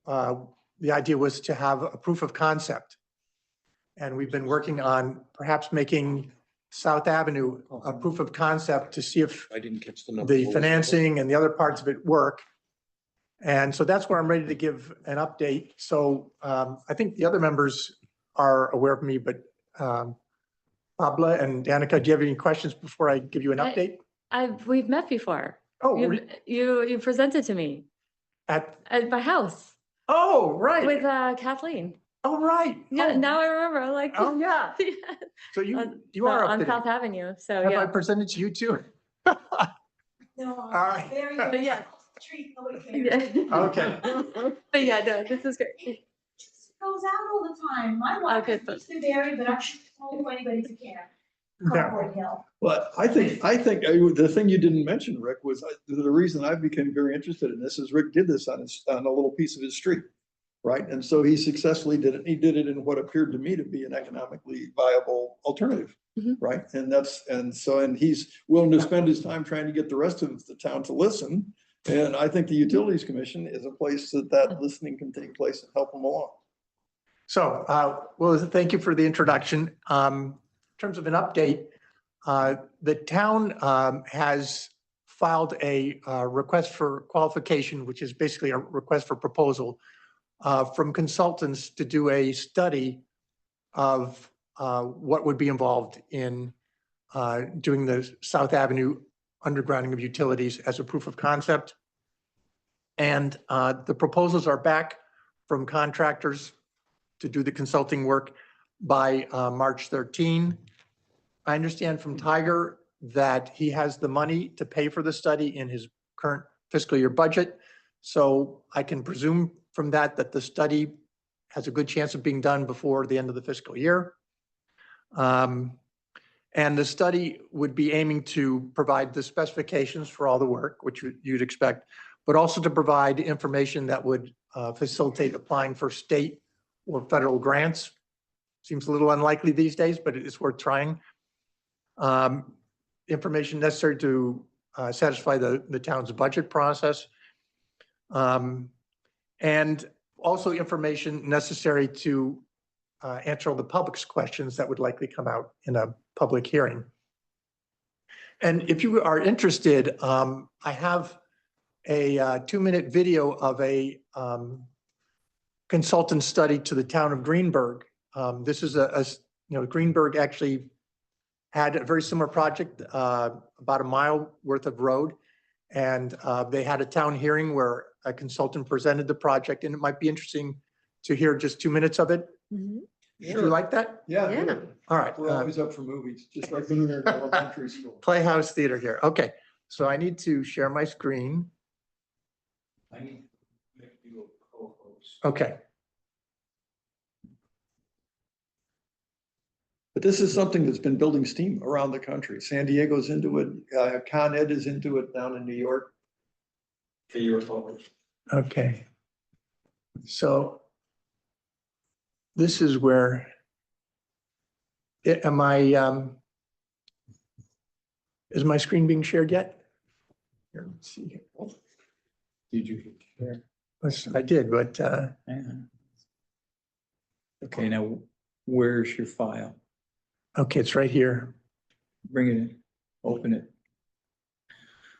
the idea was to have a proof of concept. And we've been working on perhaps making South Avenue a proof of concept to see if I didn't catch the number. the financing and the other parts of it work. And so that's where I'm ready to give an update. So I think the other members are aware of me, but Pablo and Danica, do you have any questions before I give you an update? We've met before. Oh, You presented to me at, at my house oh, right. with Kathleen. Oh, right. Yeah, Oh, now I remember, like. Oh, yeah. Yeah. So you On- are up On to South date. Avenue, so Have I yeah. presented to you too? No, right. very But good. yeah, treat, nobody cares. Okay. But yeah, no, this is great. It just goes out all the time. My wife Okay, used to vary, but I'm not told anybody to care. Yeah. Cardboard Hill. But I think, the thing you didn't mention, Rick, was the reason I became very interested in this is Rick did this on a little piece of his street. Right? And so he successfully did it. He did it in what appeared to me to be an economically viable alternative. Mhm. Right? And he's willing to spend his time trying to get the rest of the town to listen. And I think the Utilities Commission is a place that listening can take place and help them along. So, well, thank you for the introduction. In terms of an update, the town has filed a request for qualification, which is basically a request for proposal from consultants to do a study of what would be involved in doing the South Avenue undergrounding of utilities as a proof of concept. And the proposals are back from contractors to do the consulting work by March 13. I understand from Tiger that he has the money to pay for the study in his current fiscal year budget. So I can presume from that the study has a good chance of being done before the end of the fiscal year. And the study would be aiming to provide the specifications for all the work, which you'd expect, but also to provide information that would facilitate applying for state or federal grants. Seems a little unlikely these days, but it's worth trying. Information necessary to satisfy the town's budget process. And also information necessary to answer all the public's questions that would likely come out in a public hearing. And if you are interested, I have a 2-minute video of a consultant study to the town of Greenberg. This is Greenberg actually had a very similar project, about a mile worth of road. And they had a town hearing where a consultant presented the project, and it might be interesting to hear just 2 minutes of it. Mhm. If you like that? Yeah. Yeah. good. All right. We're always up for movies, just like when we were in elementary school. Playhouse Theater here. Okay, so I need to share my screen. I need to make you a co-host. Okay. But this is something that's been building steam around the country. San Diego's into it. Con Ed is into it down in New York. For your focus. Okay. So this is where, am I, is my screen being shared yet? Here, let's see here. Did you share? I did, but, Okay, now where's your file? okay, it's right here. Bring it in, open it.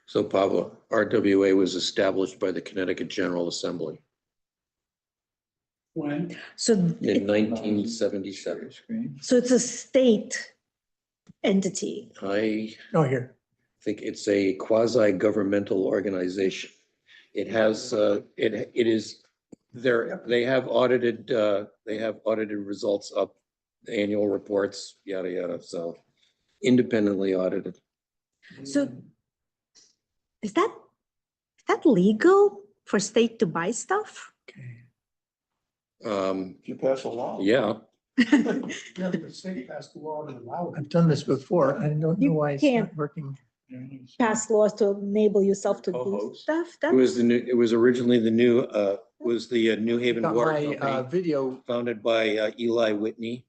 So Pablo, RWA was established by the Connecticut General Assembly When? So, in 1977. Screen. so it's a state entity. I Oh, here. think it's a quasi-governmental organization. It has, it is, they have audited results up, annual reports, yada, yada, so independently audited. So is that legal for state to buy stuff? Okay. If you pass a law. Yeah, Yeah, the state passed the law to allow it. I've done this before. I don't know You why it's can't. not working. Pass laws to enable yourself to do Co-host. stuff? it was originally the New Haven Got Water my Company, video. founded by Eli Whitney.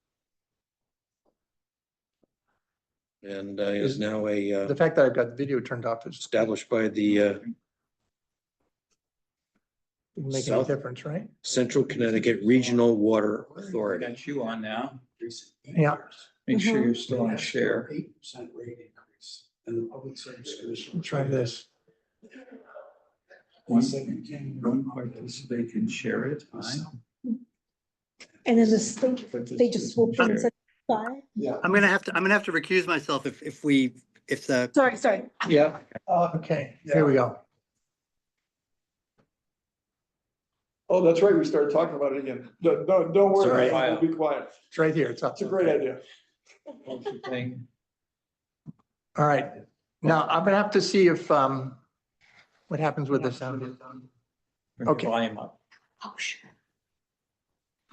And is now The fact that I've got the video turned off is established by the doesn't make any South- difference, right? Central Connecticut Regional Water Authority. Got you on now. Yeah. Make sure you're still on share. 8% rate increase and the Public Service Commission. Try this. One participant can share it. And then the state, they just swoop in and said, "Bye." Yeah. I'm gonna have to recuse myself if the, Sorry. Yeah. Okay, here we go. Oh, that's right. We started talking about it again. Don't worry. Sorry. We'll be quiet. It's right here. It's up. It's a great idea. All right. Now, I'm gonna have to see if, let What happens with the sound? Turn your Okay. Volume up. Oh, sure.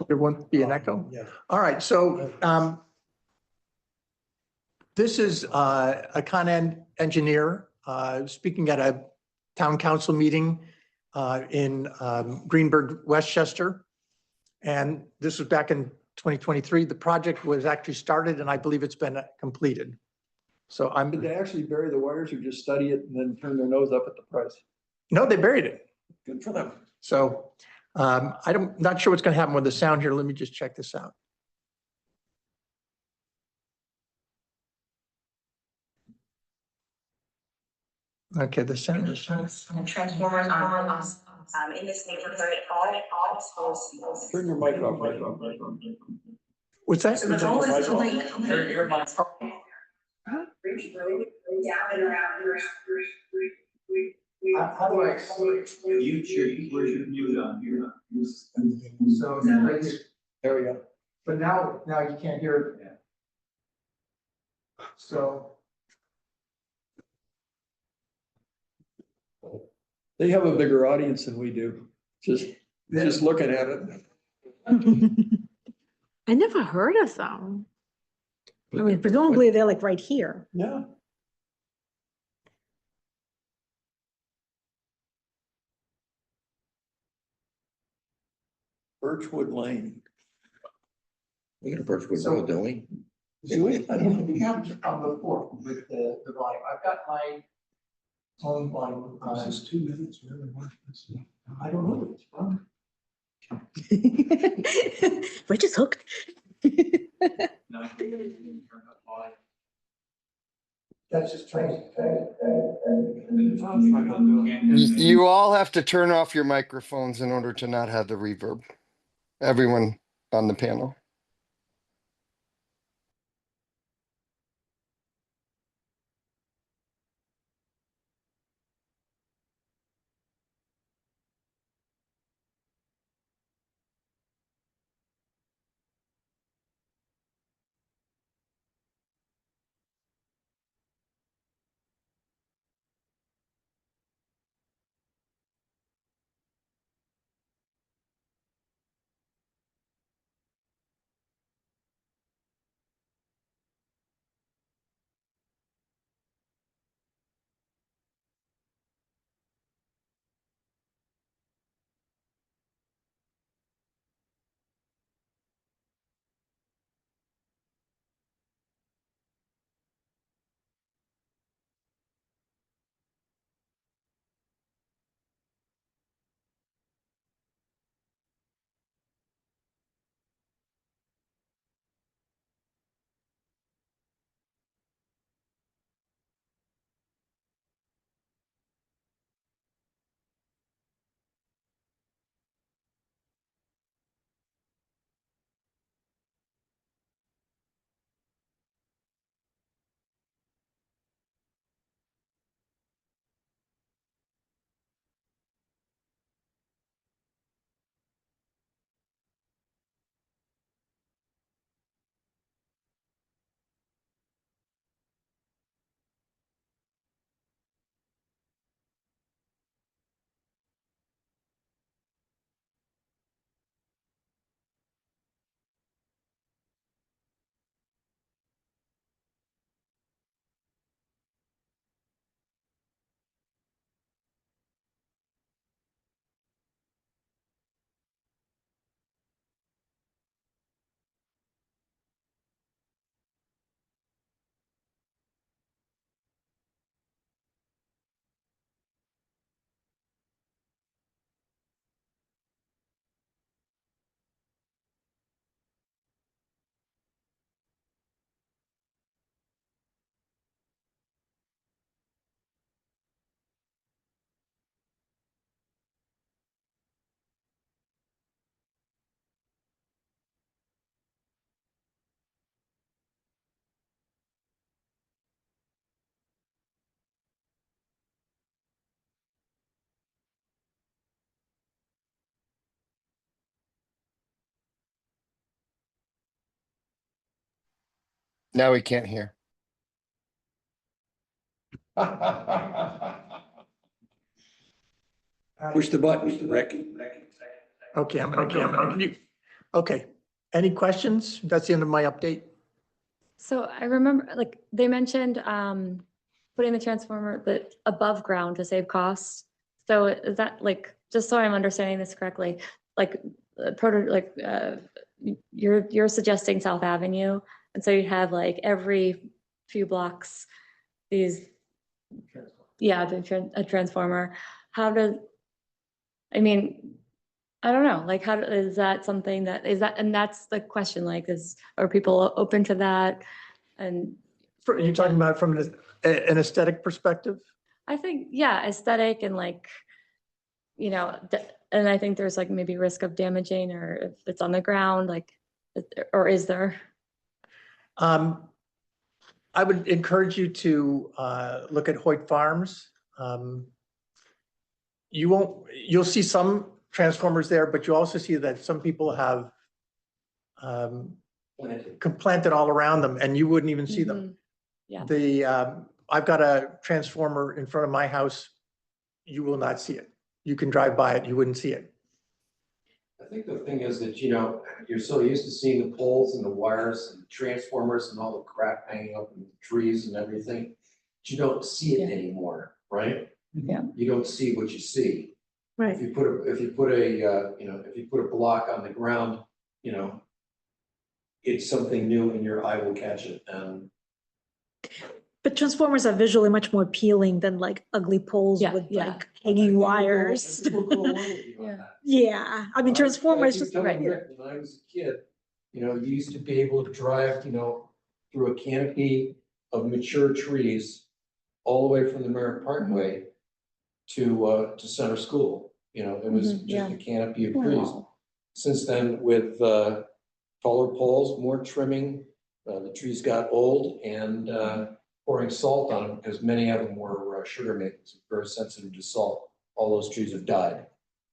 There won't be an echo? Yeah. All right, so this is a Con Ed engineer speaking at a town council meeting in Greenberg, Westchester. And this was back in 2023. The project was actually started and I believe it's been completed. So Did they actually bury the wires or just study it and then turn their nose up at the price? no, they buried it. Good for them. So not sure what's going to happen with the sound here. Let me just check this out. Okay, the sound is. And transformers on, in this neighborhood, all schools. Turn your mic off. What's that? So the goal is to like. Your mic's- Reach road, down and around. How do I? Mute where's your mute on here? So there we go. But now you can't hear it. So. They have a bigger audience than we do. Just looking at it. I never heard of them. I mean, presumably they're like right here. Yeah. Birchwood Lane. We got a Birchwood Road, don't we? Do we? I don't know. We have on the floor with the volume. I've got my own volume. This is 2 minutes, really. I don't know what it's from. Rich is hooked. No, turn up volume. That's just trying. You all have to turn off your microphones in order to not have the reverb. Everyone on the panel. Now we can't hear. Push the button, Rick. Okay, okay. Any questions? That's the end of my update. So I remember, like, they mentioned putting the transformer above ground to save costs. So is that like, just so I'm understanding this correctly, like you're suggesting South Avenue, and so you have like every few blocks these, yeah, a transformer. How does, I mean, I don't know, like, is that something that, and that's the question, like, are people open to that? And You're talking about from an aesthetic perspective? I think, yeah, aesthetic and like, and I think there's like maybe risk of damaging, or if it's on the ground, like, or is there? I would encourage you to look at Hoyt Farms. You'll see some transformers there, but you also see that some people have planted all around them, and you wouldn't even see them. Yeah. I've got a transformer in front of my house. You will not see it. You can drive by it, you wouldn't see it. I think the thing is that, you're so used to seeing the poles and the wires and the transformers and all the crap hanging up in the trees and everything. But you don't see it anymore, right? Yeah. You don't see what you see. Right. If you put a block on the ground, it's something new and your eye will catch it. But transformers are visually much more appealing than like ugly poles Yeah, with yeah. like hanging wires. Yeah. Yeah, I mean, transformers just, When right. I was a kid, you used to be able to drive, through a canopy of mature trees all the way from the Merritt Parkway to center school. It was Mhm, yeah. just a canopy of trees. Wow. Since then, with taller poles, more trimming, the trees got old, and pouring salt on them because many of them were sugar maples, very sensitive to salt. All those trees have died.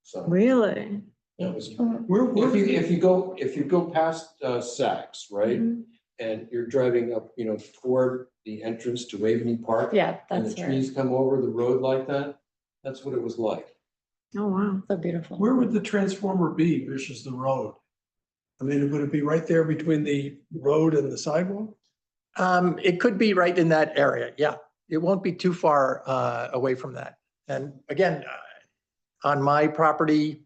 So Really? it was. Mhm. If you go past Saks, right, Mhm. and you're driving up, toward the entrance to Waveney Park, Yeah, and that's the right. trees come over the road like that, that's what it was like. Oh, wow. So beautiful. Where would the transformer be versus the road? I mean, would it be right there between the road and the sidewalk? It could be right in that area, yeah. It won't be too far away from that. And again, on my property,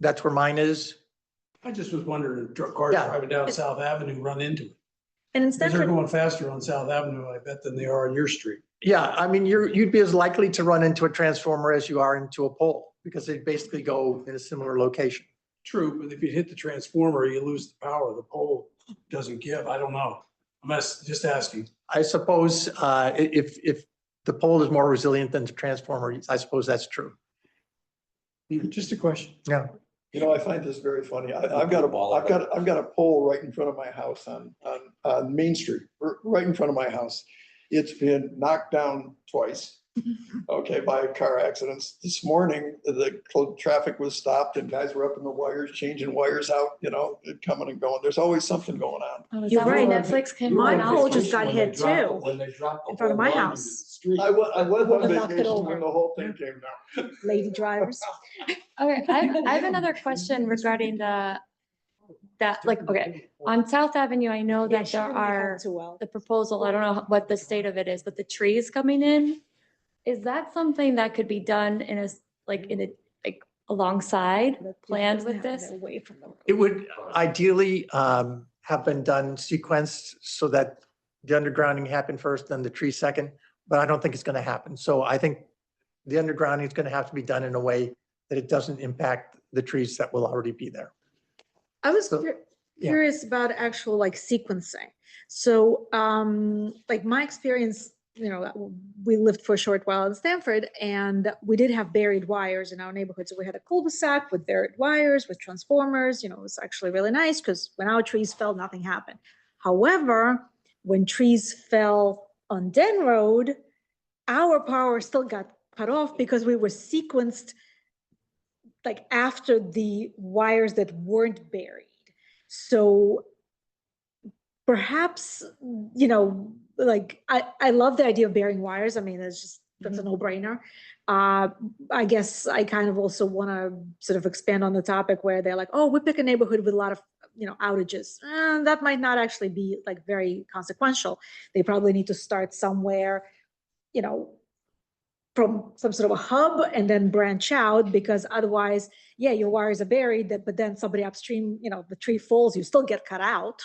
that's where mine is. I just was wondering if cars Yeah. driving down South Avenue run into it. And in Because they're Stanford, going faster on South Avenue, I bet, than they are on your street. Yeah, I mean, you'd be as likely to run into a transformer as you are into a pole, because they basically go in a similar location. True, but if you hit the transformer, you lose the power. The pole doesn't give. I don't know. I'm just asking. I suppose if the pole is more resilient than the transformer, I suppose that's true. Just a question. Yeah. I find this very funny. I've got a pole right in front of my house on Main Street, right in front of my house. It's been knocked down twice. Okay, by car accidents. This morning, the traffic was stopped and guys were up in the wires, changing wires out, coming and going. There's always something going on. Oh, is You're that why right. Netflix came My out? pole just got hit too, When they dropped the in front of whole my line into house. the street. I was on Knocked it vacation over. when the whole thing came down. lady drivers. Okay, I have another question regarding okay, on South Avenue, I know Yeah, that she there didn't make out are too well. the proposal, I don't know what the state of it is, but the trees coming in, is that something that could be done alongside, planned with this? Away from the. It would ideally have been done sequenced so that the undergrounding happened first, then the tree second, but I don't think it's going to happen. So I think the undergrounding is going to have to be done in a way that it doesn't impact the trees that will already be there. I was So, yeah. curious about actual like sequencing. So like my experience, we lived for a short while in Stanford and we did have buried wires in our neighborhood. So we had a cul-de-sac with buried wires, with transformers, it was actually really nice because when our trees fell, nothing happened. However, when trees fell on Den Road, our power still got cut off because we were sequenced like after the wires that weren't buried. So perhaps, like I love the idea of burying wires. I mean, it's just That's a no-brainer. I guess I kind of also want to sort of expand on the topic where they're like, oh, we pick a neighborhood with a lot of, outages. That might not actually be like very consequential. They probably need to start somewhere, from some sort of a hub and then branch out, because otherwise, yeah, your wires are buried, but then somebody upstream, the tree falls, you still get cut out.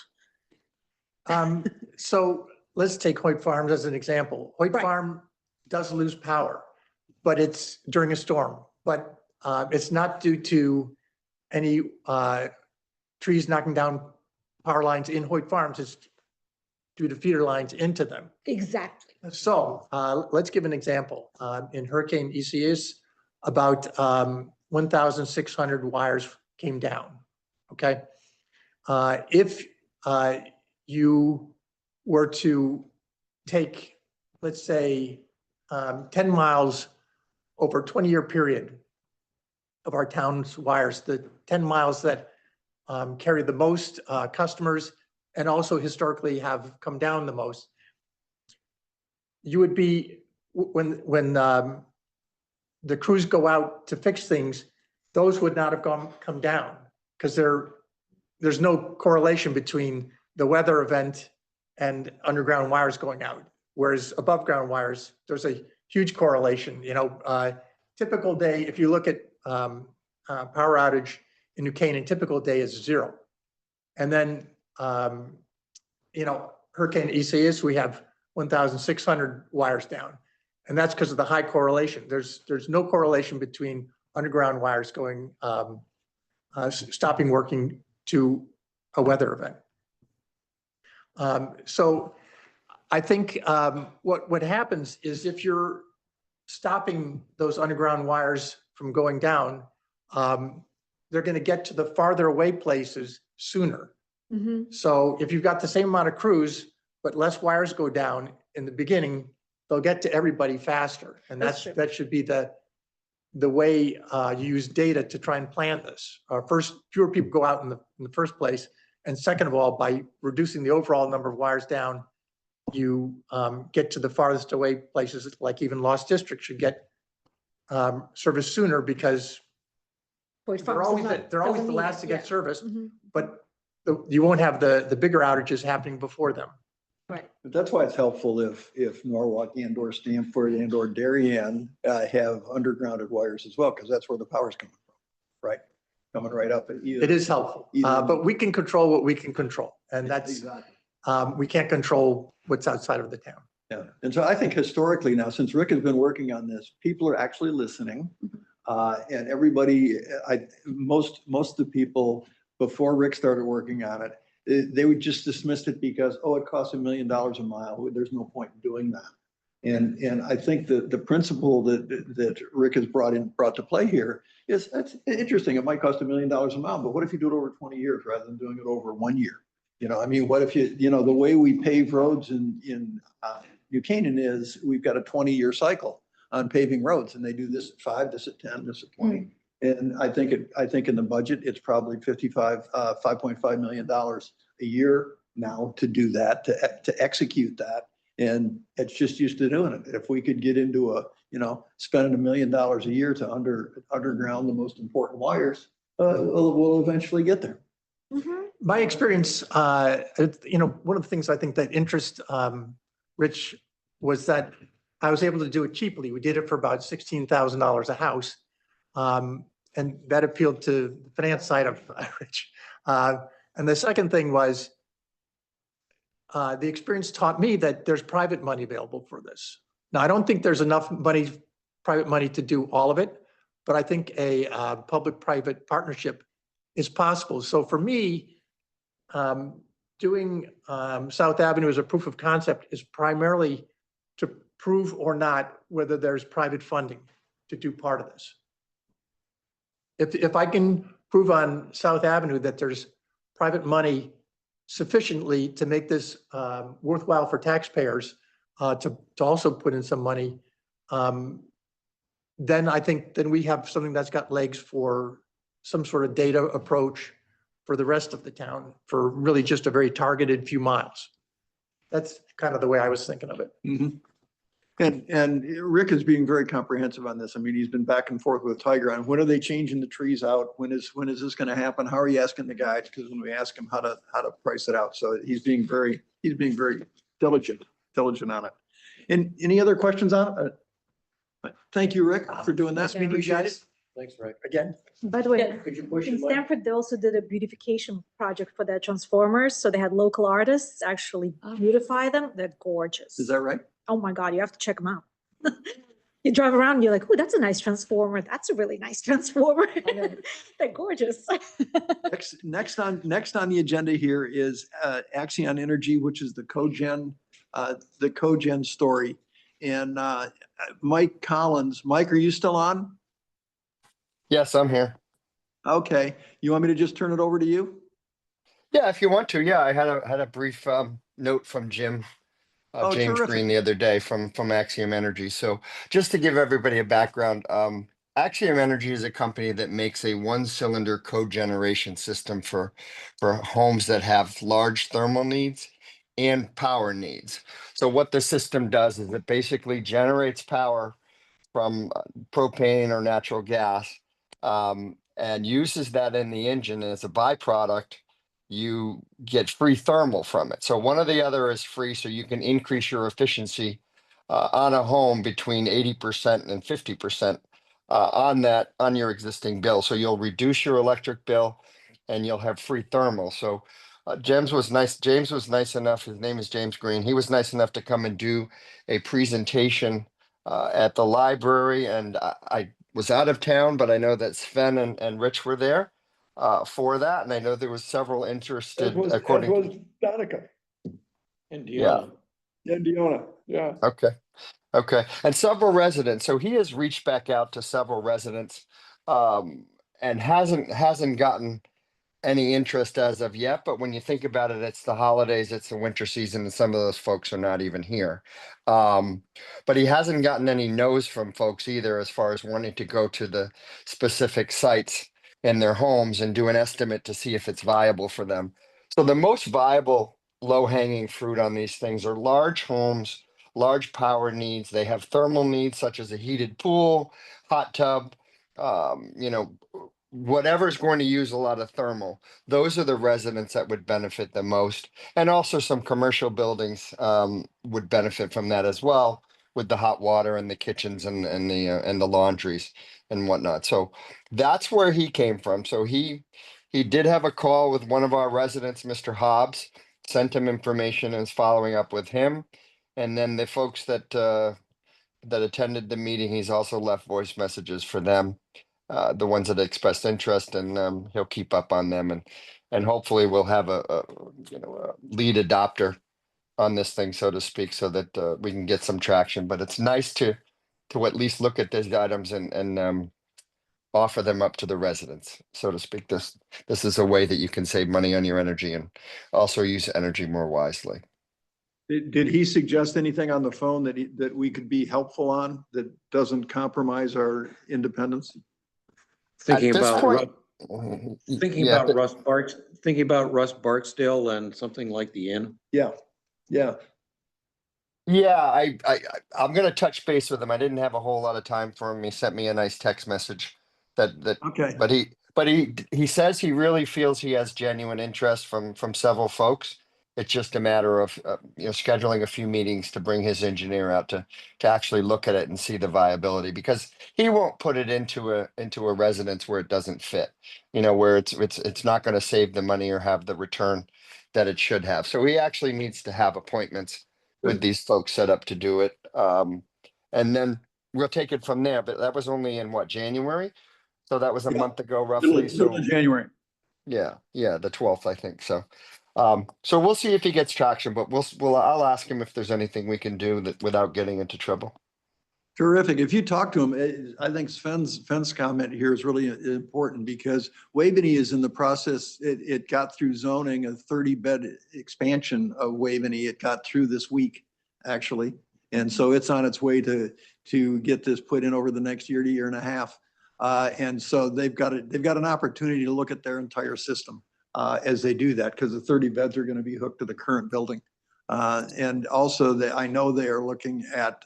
So let's take Hoyt Farms as an example. Hoyt Right. Farm does lose power, but it's during a storm, but it's not due to any trees knocking down power lines in Hoyt Farms. It's due to feeder lines into them. Exactly. So let's give an example. In Hurricane Isaias, about 1,600 wires came down, okay? If you were to take, let's say, 10 miles over a 20-year period of our town's wires, the 10 miles that carry the most customers and also historically have come down the most, you would be, when the crews go out to fix things, those would not have come down, because there's no correlation between the weather event and underground wires going out. Whereas above ground wires, there's a huge correlation. Typical day, if you look at power outage in New Canaan, typical day is 0. And then, Hurricane Isaias, we have 1,600 wires down. And that's because of the high correlation. There's no correlation between underground wires going, stopping working to a weather event. So I think what happens is, if you're stopping those underground wires from going down, they're going to get to the farther away places sooner. Mm-hmm. So if you've got the same amount of crews, but less wires go down in the beginning, they'll get to everybody faster. And That's true. that should be the way you use data to try and plan this. First, fewer people go out in the first place. And second of all, by reducing the overall number of wires down, you get to the farthest away places, like even Lost District should get service sooner, because they're always the last to get serviced, Mhm. but you won't have the bigger outages happening before them. Right. But that's why it's helpful if Norwalk and or Stamford and or Darien have undergrounded wires as well, because that's where the power's coming from, right? Coming right up at you. It is helpful, but we can control what we can control, and that's, Exactly. we can't control what's outside of the town. Yeah, and so I think historically now, since Rick has been working on this, people are actually listening. And everybody, most of the people before Rick started working on it, they would just dismiss it because, oh, it costs $1 million a mile. There's no point in doing that. And I think the principle that Rick has brought to play here is, that's interesting. It might cost $1 million a mile, but what if you do it over 20 years rather than doing it over 1 year? What if the way we pave roads in New Canaan is, we've got a 20-year cycle on paving roads, and they do this at 5, this at 10, this at 20. And I think in the budget, it's probably $5.5 million a year now to do that, to execute that. And it's just used to doing it. If we could get into spending $1 million a year to underground the most important wires, we'll eventually get there. Mm-hmm. My experience, one of the things I think that interests Rich was that I was able to do it cheaply. We did it for about $16,000 a house. And that appealed to the finance side of Rich. And the second thing was, the experience taught me that there's private money available for this. Now, I don't think there's enough private money to do all of it, but I think a public-private partnership is possible. So for me, doing South Avenue as a proof of concept is primarily to prove or not whether there's private funding to do part of this. If I can prove on South Avenue that there's private money sufficiently to make this worthwhile for taxpayers, to also put in some money, then I think we have something that's got legs for some sort of data approach for the rest of the town, for really just a very targeted few miles. That's kind of the way I was thinking of it. Mhm. And Rick is being very comprehensive on this. I mean, he's been back and forth with Tiger on when are they changing the trees out? When is this going to happen? How are you asking the guys? Because when we ask him how to price it out, so he's being very diligent on it. And any other questions on it? Thank you, Rick, for doing that. Nice meeting you guys Thanks, Rick. again. By the way, Could you push in it, Mike? Stanford, they also did a beautification project for their transformers. So they had local artists actually Oh. beautify them. They're gorgeous. Is that right? Oh my God, you have to check them out. You drive around and you're like, oh, that's a nice transformer. That's a really nice transformer. They're gorgeous. Next on the agenda here is Axion Energy, which is the cogen story. And Mike Collins. Mike, are you still on? Yes, I'm here. Okay. You want me to just turn it over to you? Yeah, if you want to. Yeah, I had a brief note from Jim. Oh, James terrific. Green the other day from Axiom Energy. So just to give everybody a background, Axiom Energy is a company that makes a one-cylinder cogeneration system for homes that have large thermal needs and power needs. So what the system does is it basically generates power from propane or natural gas and uses that in the engine. And as a byproduct, you get free thermal from it. So one or the other is free, so you can increase your efficiency on a home between 80% and 50% on your existing bill. So you'll reduce your electric bill and you'll have free thermal. So James was nice enough, his name is James Green. He was nice enough to come and do a presentation at the library, and I was out of town, but I know that Sven and Rich were there for that, and I know there was several interested according. Donica. And Yeah. Deanna, yeah. Okay, and several residents. So he has reached back out to several residents and hasn't gotten any interest as of yet. But when you think about it, it's the holidays, it's the winter season, and some of those folks are not even here. But he hasn't gotten any no's from folks either, as far as wanting to go to the specific sites in their homes and do an estimate to see if it's viable for them. So the most viable low-hanging fruit on these things are large homes, large power needs. They have thermal needs such as a heated pool, hot tub, whatever's going to use a lot of thermal. Those are the residents that would benefit the most. And also some commercial buildings would benefit from that as well, with the hot water and the kitchens and the laundries and whatnot. So that's where he came from. So he did have a call with one of our residents, Mr. Hobbs, sent him information and is following up with him. And then the folks that attended the meeting, he's also left voice messages for them, the ones that expressed interest, and he'll keep up on them, and hopefully we'll have a lead adopter on this thing, so to speak, so that we can get some traction. But it's nice to at least look at these items and offer them up to the residents, so to speak. This is a way that you can save money on your energy and also use energy more wisely. Did he suggest anything on the phone that we could be helpful on that doesn't compromise our independence? Thinking At this about, point- thinking Yeah, about Russ Barksdale and something like the inn. Yeah. Yeah, I'm gonna touch base with him. I didn't have a whole lot of time for him. He sent me a nice text message that Okay. but he says he really feels he has genuine interest from several folks. It's just a matter of scheduling a few meetings to bring his engineer out to actually look at it and see the viability, because he won't put it into a residence where it doesn't fit, where it's not going to save the money or have the return that it should have. So he actually needs to have appointments with these folks set up to do it. And then we'll take it from there. But that was only in January? So that was a month ago roughly. So January. yeah, the 12th, I think. So so we'll see if he gets traction, but I'll ask him if there's anything we can do that without getting into trouble. Terrific. If you talk to him, I think Sven's comment here is really important, because Waveney is in the process. It got through zoning, a 30-bed expansion of Waveney. It got through this week, actually. And so it's on its way to get this put in over the next year to year and a half. And so they've got an opportunity to look at their entire system as they do that, because the 30 beds are going to be hooked to the current building. And also I know they are looking at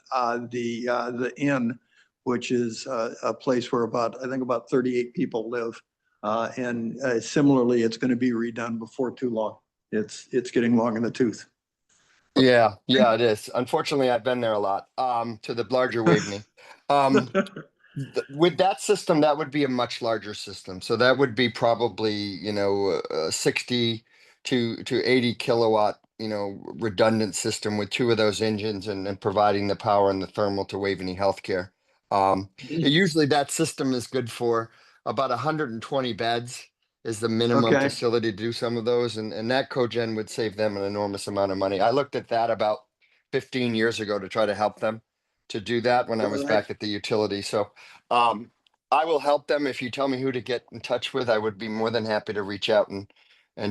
the inn, which is a place where I think about 38 people live. And similarly, it's going to be redone before too long. It's getting long in the tooth. Yeah, yeah, it is. Unfortunately, I've been there a lot, to the larger Waveney. With that system, that would be a much larger system. So that would be probably, 60 to 80 kilowatt, redundant system with two of those engines and providing the power and the thermal to Waveney Healthcare. Usually that system is good for about 120 beds is the minimum Okay. facility to do some of those. And that cogen would save them an enormous amount of money. I looked at that about 15 years ago to try to help them to do that when I was back at the utility. So I will help them. If you tell me who to get in touch with, I would be more than happy to reach out and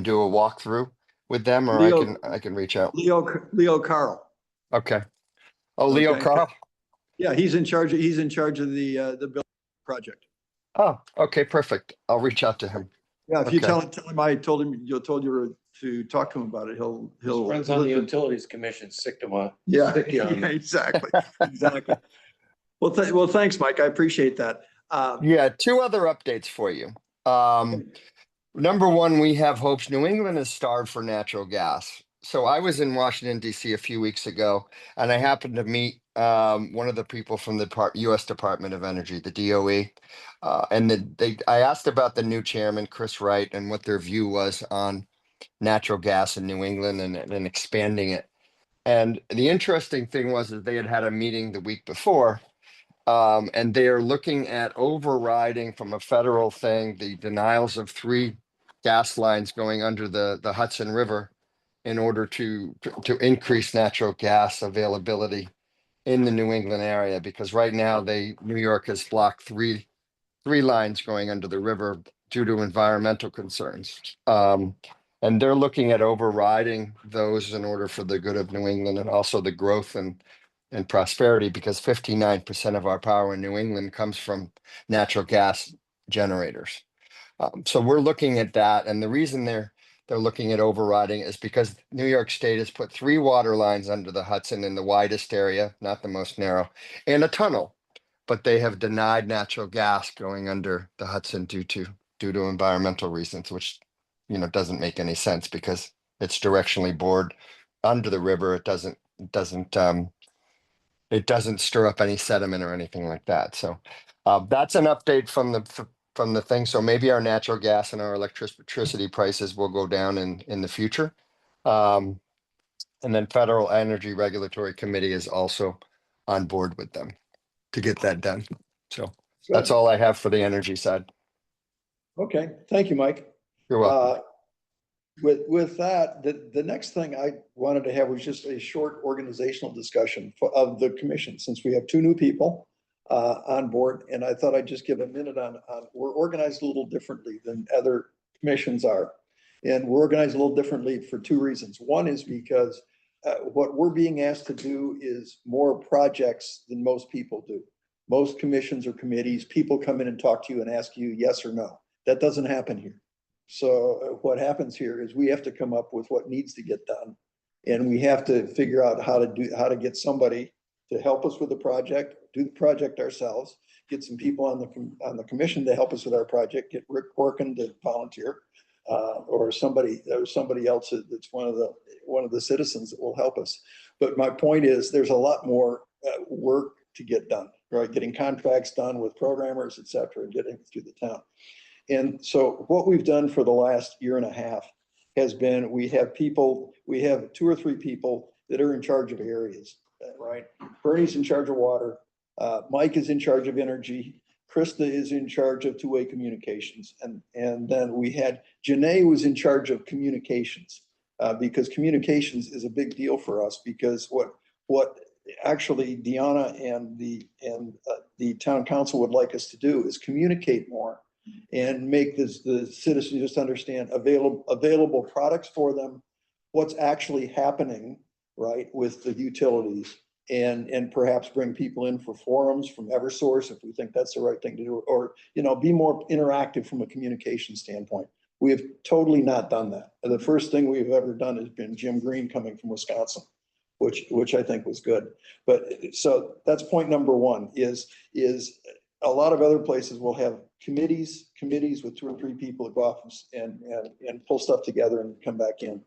do a walkthrough with them, or I can reach out. Leo Carl. Okay. Oh, Leo Okay. Carl. Yeah, he's in charge of the building project. Oh, okay, perfect. I'll reach out to him. Yeah, if you Okay. tell him I told you to talk to him about it, he'll. Runs on the Utilities Commission, sick to my. Yeah, sick to him. yeah, exactly, exactly. Well, thanks, Mike. I appreciate that. Yeah, two other updates for you. Number one, we have hopes. New England is starved for natural gas. So I was in Washington, D.C. a few weeks ago, and I happened to meet one of the people from the U.S. Department of Energy, the DOE. I asked about the new chairman, Chris Wright, and what their view was on natural gas in New England and expanding it. And the interesting thing was that they had a meeting the week before, and they are looking at overriding from a federal thing the denials of 3 gas lines going under the Hudson River in order to increase natural gas availability in the New England area, because right now New York has blocked three lines going under the river due to environmental concerns. And they're looking at overriding those in order for the good of New England and also the growth and prosperity, because 59% of our power in New England comes from natural gas generators. So we're looking at that, and the reason they're looking at overriding is because New York State has put 3 water lines under the Hudson in the widest area, not the most narrow, and a tunnel, but they have denied natural gas going under the Hudson due to environmental reasons, which doesn't make any sense because it's directionally bored under the river. It doesn't stir up any sediment or anything like that. So that's an update from the thing. So maybe our natural gas and our electricity prices will go down in the future. And then Federal Energy Regulatory Committee is also on board with them to get that done. So that's all I have for the energy side. Okay, thank you, Mike. You're welcome. With that, the next thing I wanted to have was just a short organizational discussion of the commission, since we have 2 new people on board, and I thought I'd just give a minute on we're organized a little differently than other commissions are. And we're organized a little differently for 2 reasons. One is because what we're being asked to do is more projects than most people do. Most commissions or committees, people come in and talk to you and ask you yes or no. That doesn't happen here. So what happens here is we have to come up with what needs to get done. And we have to figure out how to get somebody to help us with the project, do the project ourselves, get some people on the commission to help us with our project, get Rick Corkin to volunteer, or somebody else that's one of the citizens that will help us. But my point is there's a lot more work to get done, right? Getting contracts done with programmers, et cetera, and getting through the town. And so what we've done for the last year and a half has been, we have 2 or 3 people that are in charge of areas, right? Bernie's in charge of water. Mike is in charge of energy. Krista is in charge of 2-way communications. And then we had Janae was in charge of communications, because communications is a big deal for us, because what actually Deanna and the town council would like us to do is communicate more and make the citizens just understand available products for them, what's actually happening, right, with the utilities, and perhaps bring people in for forums from Eversource if we think that's the right thing to do, or be more interactive from a communication standpoint. We have totally not done that. And the first thing we've ever done has been Jim Green coming from Wisconsin, which I think was good. But so that's point number one is a lot of other places will have committees with 2 or 3 people that go off and pull stuff together and come back in.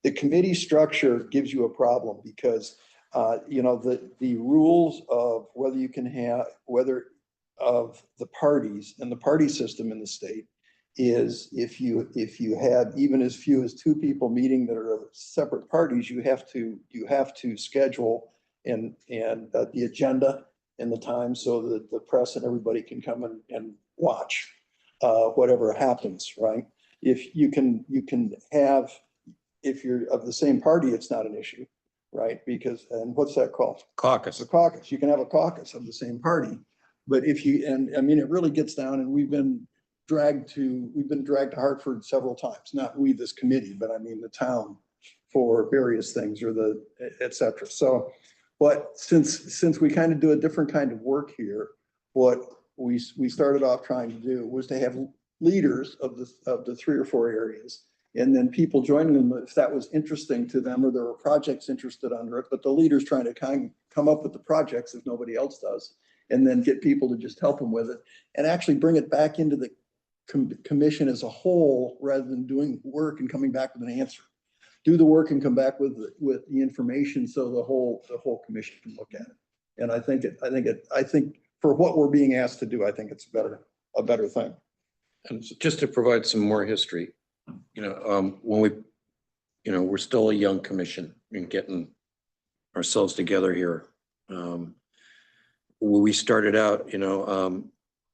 The committee structure gives you a problem because, you know, the rules of whether you can have, whether of the parties and the party system in the state is if you have even as few as 2 people meeting that are of separate parties, you have to schedule and the agenda and the time so that the press and everybody can come and watch whatever happens, right? If you can have, if you're of the same party, it's not an issue, right? Because, and what's that called? Caucus. A caucus. You can have a caucus of the same party. But if you, and I mean, it really gets down, and we've been dragged to Hartford several times, not we, this committee, but I mean the town for various things or the et cetera. So what, since we kind of do a different kind of work here, what we started off trying to do was to have leaders of the 3 or 4 areas, and then people joining them if that was interesting to them or there were projects interested under it, but the leaders trying to come up with the projects if nobody else does, and then get people to just help them with it and actually bring it back into the commission as a whole rather than doing work and coming back with an answer. Do the work and come back with the information so the whole commission can look at it. And I think for what we're being asked to do, I think it's a better thing. And just to provide some more history, you know, when we, you know, we're still a young commission in getting ourselves together here. When we started out, you know,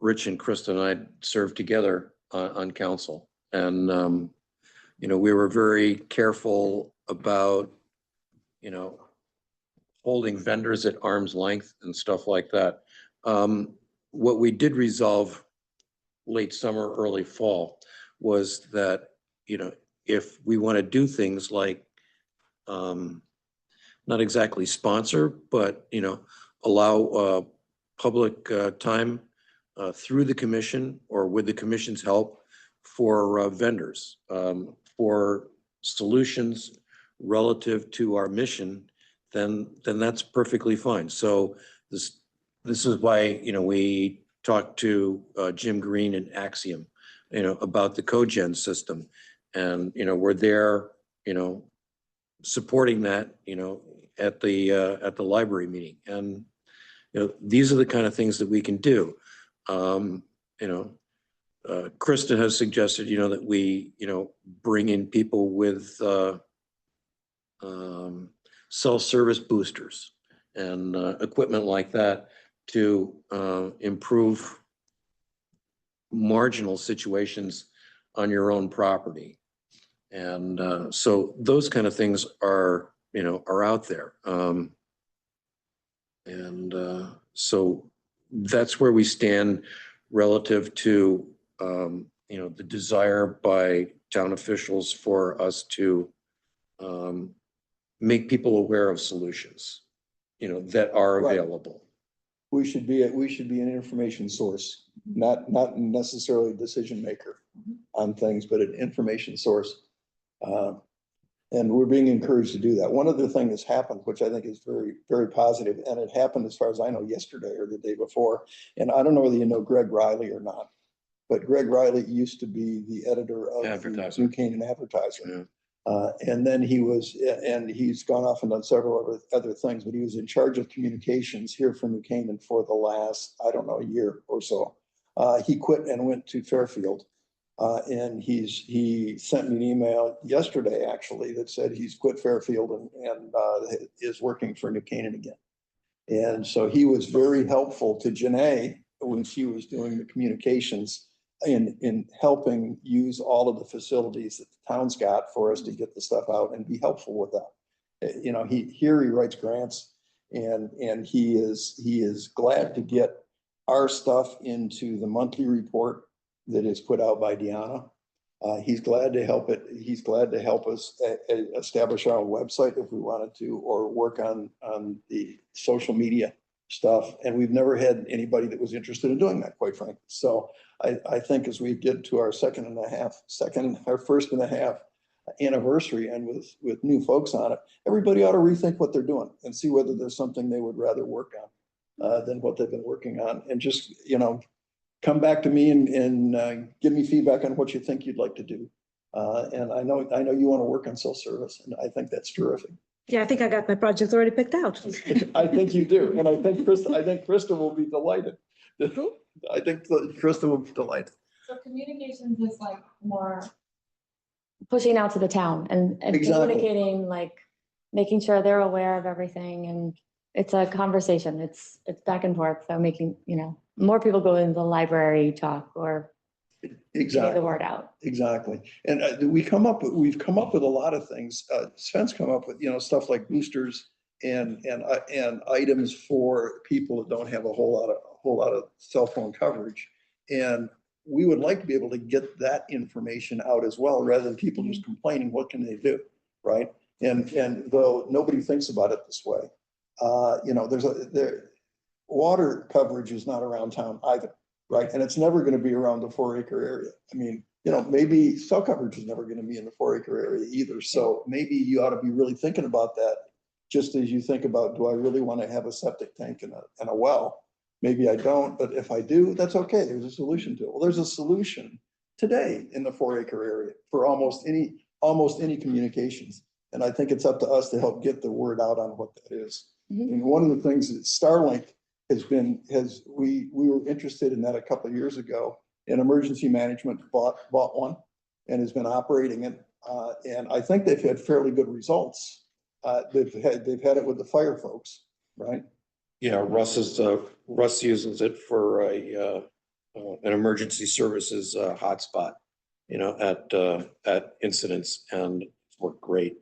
Rich and Krista and I served together on council, and you know, we were very careful about, you know, holding vendors at arm's length and stuff like that. What we did resolve late summer, early fall was that, you know, if we want to do things like not exactly sponsor, but, you know, allow public time through the commission or with the commission's help for vendors, for solutions relative to our mission, then that's perfectly fine. So this is why, you know, we talked to Jim Green and Axiom, you know, about the cogen system, and, you know, we're there, you know, supporting that, you know, at the library meeting. And, you know, these are the kind of things that we can do. You know, Kristen has suggested, you know, that we, you know, bring in people with self-service boosters and equipment like that to improve marginal situations on your own property. And so those kind of things are, you know, are out there. So that's where we stand relative to, you know, the desire by town officials for us to make people aware of solutions, you know, that are Right. available. We should be an information source, not necessarily a decision maker on things, but an information source. And we're being encouraged to do that. One other thing that's happened, which I think is very, very positive, and it happened as far as I know yesterday or the day before. And I don't know whether you know Greg Riley or not, but Greg Riley used to be the editor of the New Canaan Advertiser. Yeah. And then he's gone off and done several other things, but he was in charge of communications here for New Canaan for the last, I don't know, a year or so. He quit and went to Fairfield. And he sent me an email yesterday, actually, that said he's quit Fairfield and is working for New Canaan again. And so he was very helpful to Janae when she was doing the communications in helping use all of the facilities that the town's got for us to get the stuff out and be helpful with that. You know, he writes grants, and he is glad to get our stuff into the monthly report that is put out by Deanna. He's glad to help it. He's glad to help us establish our own website if we wanted to, or work on the social media stuff. And we've never had anybody that was interested in doing that, quite frankly. So I think as we get to our first and a half anniversary and with new folks on it, everybody ought to rethink what they're doing and see whether there's something they would rather work on than what they've been working on. And just, come back to me and give me feedback on what you think you'd like to do. And I know you want to work on self-service, and I think that's terrific. Yeah, I think I got my project already picked out. I think you do, and I think Krista will be delighted. I think Krista will be delighted. So communications is like more pushing out to the town and Exactly. communicating, like making sure they're aware of everything, and it's a conversation. It's back and forth. So making, more people go in the library talk or getting Exactly. the word out. Exactly. And we've come up with a lot of things. Sven's come up with, stuff like boosters and items for people that don't have a whole lot of cell phone coverage. And we would like to be able to get that information out as well, rather than people just complaining, what can they do? Right. And though nobody thinks about it this way, water coverage is not around town either. Right. And it's never going to be around the 4-acre area. I mean, maybe cell coverage is never going to be in the 4-acre area either. So maybe you ought to be really thinking about that, just as you think about, do I really want to have a septic tank and a well? Maybe I don't, but if I do, that's okay. There's a solution to it. Well, there's a solution today in the 4-acre area for almost any communications. And I think it's up to us to help get the word out on what that is. Mhm. And one of the things that Starlink we were interested in that a couple of years ago, and Emergency Management bought one and has been operating it. And I think they've had fairly good results. They've had it with the fire folks, right? Yeah, Russ uses it for an emergency services hotspot, at incidents, and it's worked great,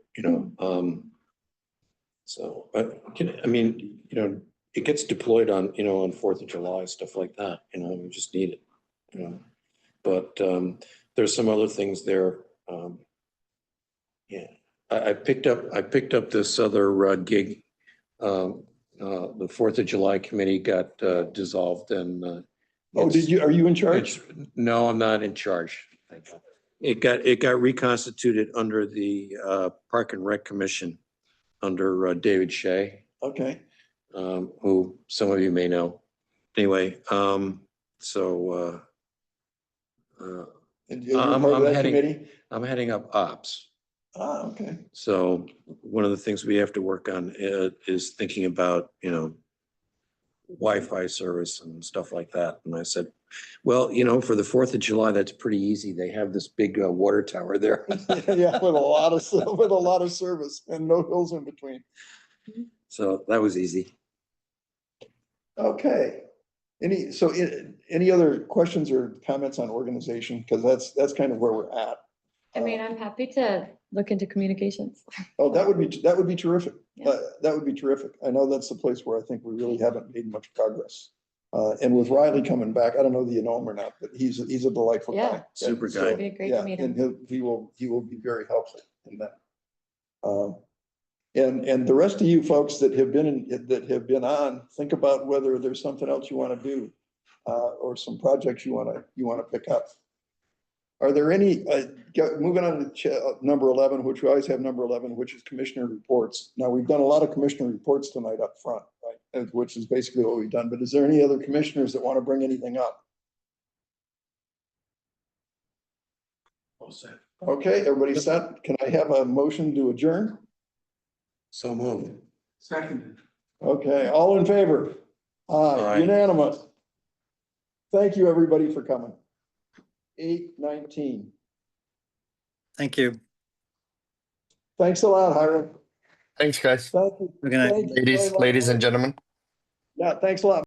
So, it gets deployed on 4th of July, stuff like that, we just need it, But there's some other things there. Yeah, I picked up this other gig. The 4th of July committee got dissolved and. Are you in charge? No, I'm not in charge. It got reconstituted under the Park and Rec Commission under David Shea. Okay. Who some of you may know. Anyway, And you're part of that committee? I'm heading up ops. Okay. So one of the things we have to work on is thinking about, Wi-Fi service and stuff like that. And I said, well, for the 4th of July, that's pretty easy. They have this big water tower there. Yeah, with a lot of service and no hills in between. So that was easy. Okay. Any other questions or comments on organization? Because that's kind of where we're at. I'm happy to look into communications. Oh, that would be terrific. Yeah. That would be terrific. I know that's the place where I think we really haven't made much progress. And with Riley coming back, I don't know that you know him or not, but he's a delightful Yeah. guy. Super And guy. so, It'd be a great to meet him. And he will be very helpful in that. And the rest of you folks that have been on, think about whether there's something else you want to do, or some projects you want to pick up. Are there any, moving on to number 11, which we always have number 11, which is commissioner reports. Now, we've done a lot of commissioner reports tonight up front, right? Which is basically what we've done, but is there any other commissioners that want to bring anything up? All set. Okay, everybody set? Can I have a motion to adjourn? So moved. Second. Okay, all in favor? Aye. Unanimous. Thank you, everybody, for coming. 8:19. Thank you. Thanks a lot, Hiram. Thanks, guys. Thank you. Good night. Thank you very much. Ladies and gentlemen. Yeah, thanks a lot.